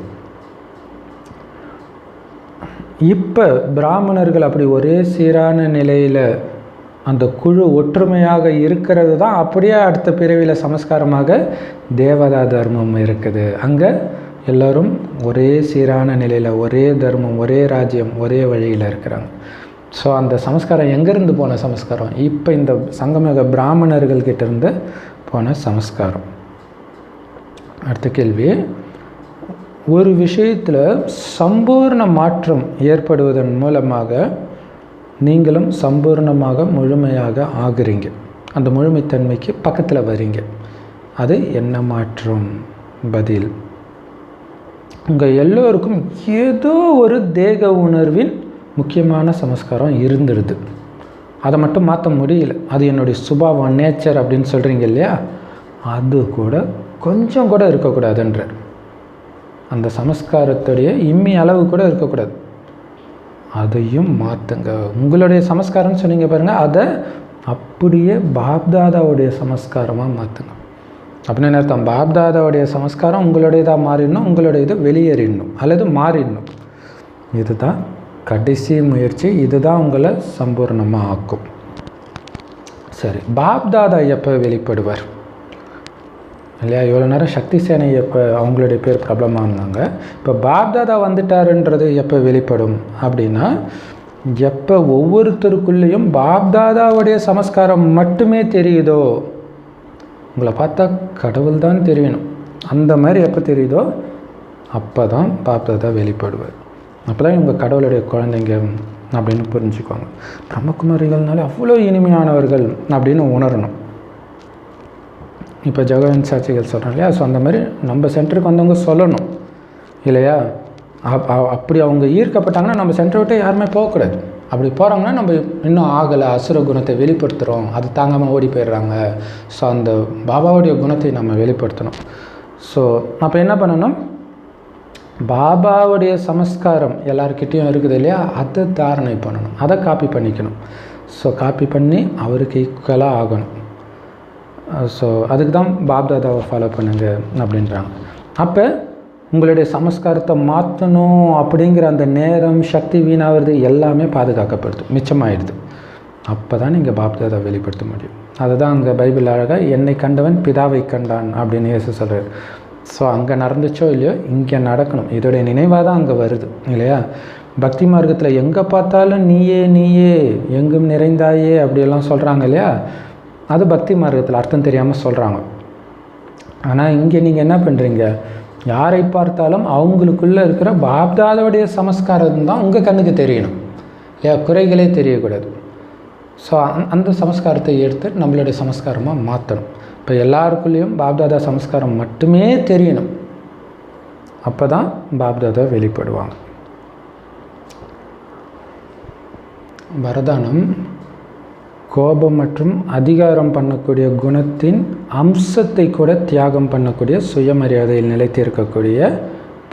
இப்போ பிராமணர்கள் அப்படி ஒரே சீரான நிலையில் அந்த குழு ஒற்றுமையாக இருக்கிறது தான் அப்படியே அடுத்த பிறவியில் சமஸ்காரமாக தேவதா தர்மம் இருக்குது. அங்கே எல்லோரும் ஒரே சீரான நிலையில், ஒரே தர்மம், ஒரே ராஜ்யம், ஒரே வழியில் இருக்கிறாங்க. ஸோ அந்த சமஸ்காரம் எங்கேருந்து போன சமஸ்காரம்? இப்போ இந்த சங்கமக பிராமணர்கள்கிட்டேருந்து போன சமஸ்காரம். அடுத்த கேள்வி: ஒரு விஷயத்தில் சம்பூர்ண மாற்றம் ஏற்படுவதன் மூலமாக நீங்களும் சம்பூர்ணமாக முழுமையாக ஆகுறீங்க, அந்த முழுமைத்தன்மைக்கு பக்கத்தில் வரீங்க. அது என்ன மாற்றம்? பதில்: உங்கள் எல்லோருக்கும் ஏதோ ஒரு தேக உணர்வின் முக்கியமான சமஸ்காரம் இருந்துடுது. அதை மட்டும் மாற்ற முடியல. அது என்னுடைய சுபாவம், நேச்சர் அப்படின்னு சொல்கிறீங்க இல்லையா, அது கூட கொஞ்சம் கூட இருக்கக்கூடாதுன்ற அந்த சமஸ்காரத்துடைய இம்மி அளவு கூட இருக்கக்கூடாது. அதையும் மாற்றுங்க. உங்களுடைய சமஸ்காரம்னு சொன்னீங்க பாருங்கள், அதை அப்படியே பாப்தாதாவுடைய சமஸ்காரமாக மாற்றுங்க. அப்படின்னு அர்த்தம், பாப்தாதாவுடைய சமஸ்காரம் உங்களுடையதாக மாறிடணும், உங்களுடைய இது வெளியேறிடணும் அல்லது மாறிடணும். இதுதான் கடைசி முயற்சி, இதுதான் உங்களை சம்பூர்ணமாக ஆக்கும். சரி, பாப்தாதா எப்போ வெளிப்படுவார் இல்லையா? இவ்வளோ நேரம் சக்தி சேனை எப்போ அவங்களுடைய பேர் பிரபலமாக இருந்தாங்க. இப்போ பாப்தாதா வந்துட்டாருன்றது எப்போ வெளிப்படும் அப்படின்னா, எப்போ ஒவ்வொருத்தருக்குள்ளேயும் பாப்தாதாவுடைய சமஸ்காரம் மட்டுமே தெரியுதோ, உங்களை பார்த்தா கடவுள் தான் தெரியணும், அந்த மாதிரி எப்போ தெரியுதோ அப்போ தான் பாப்தாதா வெளிப்படுவார். அப்போ தான் இவங்க கடவுளுடைய குழந்தைங்க அப்படின்னு புரிஞ்சுக்குவாங்க. பிரம்மகுமாரிகள்னாலே அவ்வளோ இனிமையானவர்கள் அப்படின்னு உணரணும். இப்போ ஜெகோவின் சாட்சிகள் சொல்கிறோம் இல்லையா, ஸோ அந்த மாதிரி நம்ம சென்டருக்கு வந்தவங்க சொல்லணும் இல்லையா? அப்படி அவங்க ஈர்க்கப்பட்டாங்கன்னா நம்ம சென்டரை விட்டு யாருமே போகக்கூடாது. அப்படி போகிறாங்கன்னா நம்ம இன்னும் ஆகலை, அசுர குணத்தை வெளிப்படுத்துகிறோம், அது தாங்காமல் ஓடி போயிடுறாங்க. ஸோ அந்த பாபாவுடைய குணத்தை நம்ம வெளிப்படுத்தணும். ஸோ அப்போ என்ன பண்ணணும்? பாபாவுடைய சமஸ்காரம் எல்லாருக்கிட்டேயும் இருக்குது இல்லையா, அதை தாரணை பண்ணணும், அதை காப்பி பண்ணிக்கணும். ஸோ காப்பி பண்ணி அவருக்கு ஈக்குவலாக ஆகணும். ஸோ அதுக்கு தான் பாப்தாதாவை ஃபாலோ பண்ணுங்க அப்படின்றாங்க. அப்போ உங்களுடைய சமஸ்காரத்தை மாற்றணும் அப்படிங்கிற அந்த நேரம், சக்தி வீணாகிறது எல்லாமே பாதுகாக்கப்படுது, மிச்சமாகிடுது. அப்போ தான் நீங்கள் பாப்தாதா வெளிப்படுத்த முடியும். அதுதான் அங்கே பைபிள் அழகாக என்னை கண்டவன் பிதாவை கண்டான் அப்படின்னு இயேசு சொல்கிறார். ஸோ அங்கே நடந்துச்சோ இல்லையோ இங்கே நடக்கணும், இதோடைய நினைவாக தான் அங்கே வருது இல்லையா? பக்தி மார்க்கத்தில் எங்கே பார்த்தாலும் நீயே நீயே எங்கும் நிறைந்தாயே அப்படியெல்லாம் சொல்கிறாங்க இல்லையா, அது பக்தி மார்க்கத்தில் அர்த்தம் தெரியாமல் சொல்கிறாங்க. ஆனால் இங்கே நீங்கள் என்ன பண்ணுறீங்க, யாரை பார்த்தாலும் அவங்களுக்குள்ளே இருக்கிற பாப்தாதோடைய சமஸ்காரம் தான் உங்கள் கண்ணுக்கு தெரியணும் இல்லையா, குறைகளே தெரியக்கூடாது. ஸோ அந்த சமஸ்காரத்தை எடுத்து நம்மளுடைய சமஸ்காரமாக மாற்றணும். இப்போ எல்லாருக்குள்ளேயும் பாப்தாதா சமஸ்காரம் மட்டுமே தெரியணும், அப்போ தான் பாப்தாதா வெளிப்படுவாங்க. வரதானம் கோபம் மற்றும் அதிகாரம் பண்ணக்கூடிய குணத்தின் அம்சத்தை கூட தியாகம் பண்ணக்கூடிய சுயமரியாதையில் நிலைத்திருக்கக்கூடிய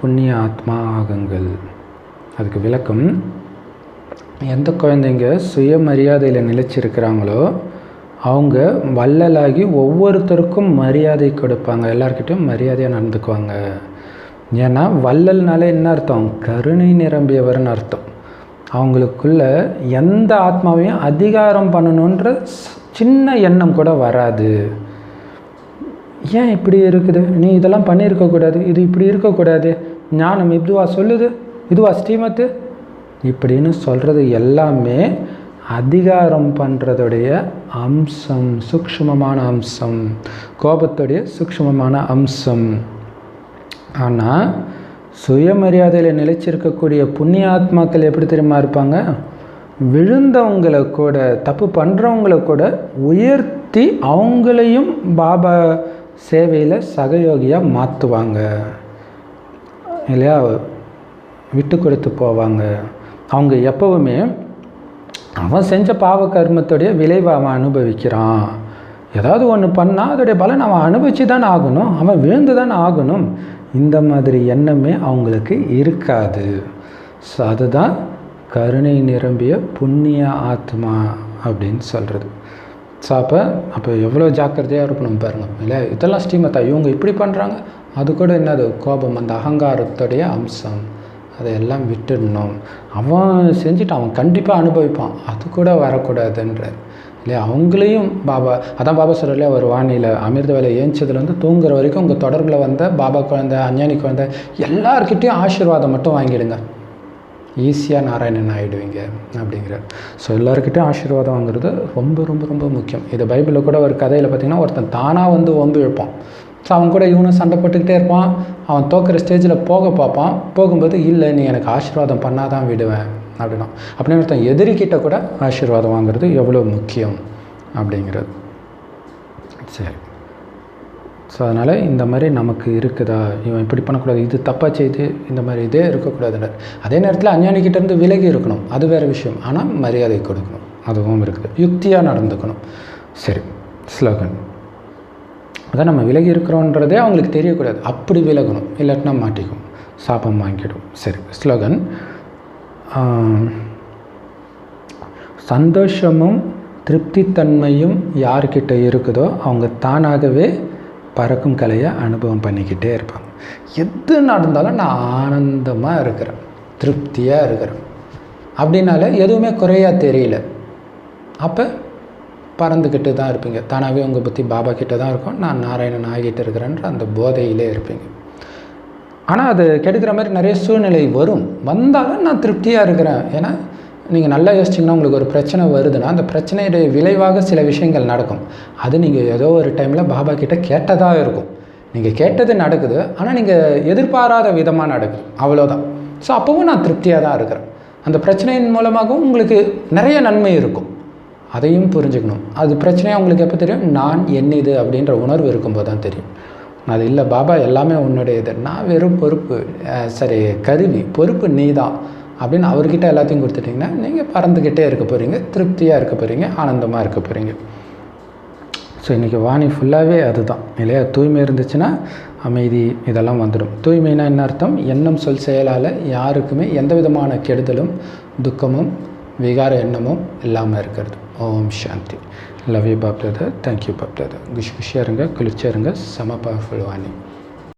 புண்ணிய ஆத்மா ஆகுங்கள். அதுக்கு விளக்கம், எந்த குழந்தைங்க சுயமரியாதையில் நிலைச்சிருக்கிறாங்களோ அவங்க வள்ளலாகி ஒவ்வொருத்தருக்கும் மரியாதை கொடுப்பாங்க, எல்லார்கிட்டையும் மரியாதையாக நடந்துக்குவாங்க. ஏன்னா வள்ளல்னாலே என்ன அர்த்தம், கருணை நிரம்பியவர்னு அர்த்தம். அவங்களுக்குள்ள எந்த ஆத்மாவையும் அதிகாரம் பண்ணணுன்ற சின்ன எண்ணம் கூட வராது. ஏன் இப்படி இருக்குது, நீ இதெல்லாம் பண்ணியிருக்கக்கூடாது, இது இப்படி இருக்கக்கூடாது, ஞானம் இதுவா சொல்லுது, இதுவா ஸ்ரீமத்து இப்படின்னு சொல்கிறது எல்லாமே அதிகாரம் பண்ணுறதுடைய அம்சம், சூக்ஷ்மமான அம்சம், கோபத்துடைய சூக்ஷ்மமான அம்சம். ஆனால் சுயமரியாதையில் நிலைச்சிருக்கக்கூடிய புண்ணிய ஆத்மாக்கள் எப்படி தெரியுமா இருப்பாங்க, விழுந்தவங்களை கூட தப்பு பண்ணுறவங்கள கூட உயர்த்தி அவங்களையும் பாபா சேவையில் சகயோகியாக மாற்றுவாங்க இல்லையா, விட்டு கொடுத்து போவாங்க. அவங்க எப்போவுமே அவன் செஞ்ச பாவ கர்மத்துடைய விளைவை அவன் அனுபவிக்கிறான். ஏதாவது ஒன்று பண்ணால் அதோடைய பலன் அவன் அனுபவிச்சு தான் ஆகணும், அவன் விழுந்து தான் ஆகணும். இந்த மாதிரி எண்ணமே அவங்களுக்கு இருக்காது. ஸோ அதுதான் கருணை நிரம்பிய புண்ணிய ஆத்மா அப்படின்னு சொல்கிறது. ஸோ அப்போ எவ்வளோ ஜாக்கிரதையாக இருக்கணும் பாருங்கள் இல்லை. இதெல்லாம் ஸ்ரீமத்தா இவங்க இப்படி பண்ணுறாங்க, அது கூட என்னது கோபம், அந்த அகங்காரத்துடைய அம்சம், அதையெல்லாம் விட்டுடணும். அவன் செஞ்சுட்டு அவன் கண்டிப்பாக அனுபவிப்பான், அது கூட வரக்கூடாதுன்ற இல்லையா. அவங்களையும் பாபா அதான் பாபா சொல்கிறலையா ஒரு வானிலை, அமிர்த வேலை ஏஞ்சதுலேருந்து தூங்குற வரைக்கும் உங்கள் தொடர்பில் வந்த பாபா குழந்தை, அஞ்ஞானி குழந்தை எல்லார்கிட்டையும் ஆசீர்வாதம் மட்டும் வாங்கிடுங்க, ஈஸியாக நாராயணன் ஆகிடுவீங்க அப்படிங்கிற. ஸோ எல்லாருக்கிட்டையும் ஆசீர்வாதம் வாங்குறது ரொம்ப ரொம்ப ரொம்ப முக்கியம். இது பைபிளில் கூட ஒரு கதையில் பார்த்திங்கன்னா ஒருத்தன் தானாக வந்து வம்பு இழுப்பான். ஸோ அவன் கூட இவனும் சண்டை போட்டுக்கிட்டே இருப்பான். அவன் தோக்குற ஸ்டேஜில் போக பார்ப்பான். போகும்போது இல்லை நீ எனக்கு ஆசீர்வாதம் பண்ணாதான் விடுவேன் அப்படின்னா, அப்படின்னு ஒருத்தன் எதிரிக்கிட்ட கூட ஆசீர்வாதம் வாங்குறது எவ்வளோ முக்கியம் அப்படிங்கிறது. சரி, ஸோ அதனால் இந்த மாதிரி நமக்கு இருக்குதா, இவன் இப்படி பண்ணக்கூடாது, இது தப்பாக செய்து இந்த மாதிரி இதே இருக்கக்கூடாதுன்ற. அதே நேரத்தில் அஞ்ஞானிக்கிட்டேருந்து விலகி இருக்கணும், அது வேறு விஷயம். ஆனால் மரியாதை கொடுக்கணும், அதுவும் இருக்குது. யுக்தியாக நடந்துக்கணும். சரி, ஸ்லோகன் அதான் நம்ம விலகி இருக்கிறோன்றதே அவங்களுக்கு தெரியக்கூடாது, அப்படி விலகணும், இல்லாட்டினா மாட்டிக்கும், சாபம் வாங்கிடும். சரி, ஸ்லோகன் சந்தோஷமும் திருப்தித்தன்மையும் யார்கிட்ட இருக்குதோ அவங்க தானாகவே பறக்கும் கலையை அனுபவம் பண்ணிக்கிட்டே இருப்பாங்க. எது நடந்தாலும் நான் ஆனந்தமாக இருக்கிறேன், திருப்தியாக இருக்கிறேன் அப்படின்னால எதுவுமே குறையாக தெரியல, அப்போ பறந்துக்கிட்டு தான் இருப்பீங்க. தானாகவே உங்கள் புத்தி பாபா கிட்ட தான் இருக்கும், நான் நாராயணன் ஆகிட்டு இருக்கிறேன்ற அந்த போதையிலே இருப்பீங்க. ஆனால் அது கெடுக்கிற மாதிரி நிறைய சூழ்நிலை வரும், வந்தாலும் நான் திருப்தியாக இருக்கிறேன். ஏன்னா நீங்கள் நல்லா யோசிச்சிங்கன்னா உங்களுக்கு ஒரு பிரச்சனை வருதுன்னா அந்த பிரச்சனையுடைய விளைவாக சில விஷயங்கள் நடக்கும். அது நீங்கள் ஏதோ ஒரு டைமில் பாபா கிட்ட கேட்டதாக இருக்கும், நீங்கள் கேட்டது நடக்குது, ஆனால் நீங்கள் எதிர்பாராத விதமாக நடக்குது, அவ்வளோதான். ஸோ அப்போவும் நான் திருப்தியாக தான் இருக்கிறேன். அந்த பிரச்சனையின் மூலமாகவும் உங்களுக்கு நிறைய நன்மை இருக்கும், அதையும் புரிஞ்சுக்கணும். அது பிரச்சனையாக உங்களுக்கு எப்போ தெரியும், நான் என்னது அப்படின்ற உணர்வு இருக்கும்போது தான் தெரியும். அது இல்லை பாபா எல்லாமே உன்னுடையது, நான் வெறும் பொறுப்பு, சரி கருவி, பொறுப்பு நீ தான் அப்படின்னு அவர்கிட்ட எல்லாத்தையும் கொடுத்துட்டிங்கன்னா நீங்கள் பறந்துக்கிட்டே இருக்க போகிறீங்க, திருப்தியாக இருக்க போகிறீங்க, ஆனந்தமாக இருக்க போகிறீங்க. ஸோ இன்றைக்கி வாணி ஃபுல்லாகவே அதுதான் இல்லையா. தூய்மை இருந்துச்சுன்னா அமைதி இதெல்லாம் வந்துடும். தூய்மைனா என்ன அர்த்தம், எண்ணம் சொல் செயலால் யாருக்குமே எந்த விதமான கெடுதலும் துக்கமும் விகார எண்ணமும் இல்லாமல் இருக்கிறது. ஓம் சாந்தி. Love you Bap Dada. Thank you Bap Dada. குஷியாக இருங்க, குளிர்ச்சியாக இருங்க. செம பவர்ஃபுல் வாணி.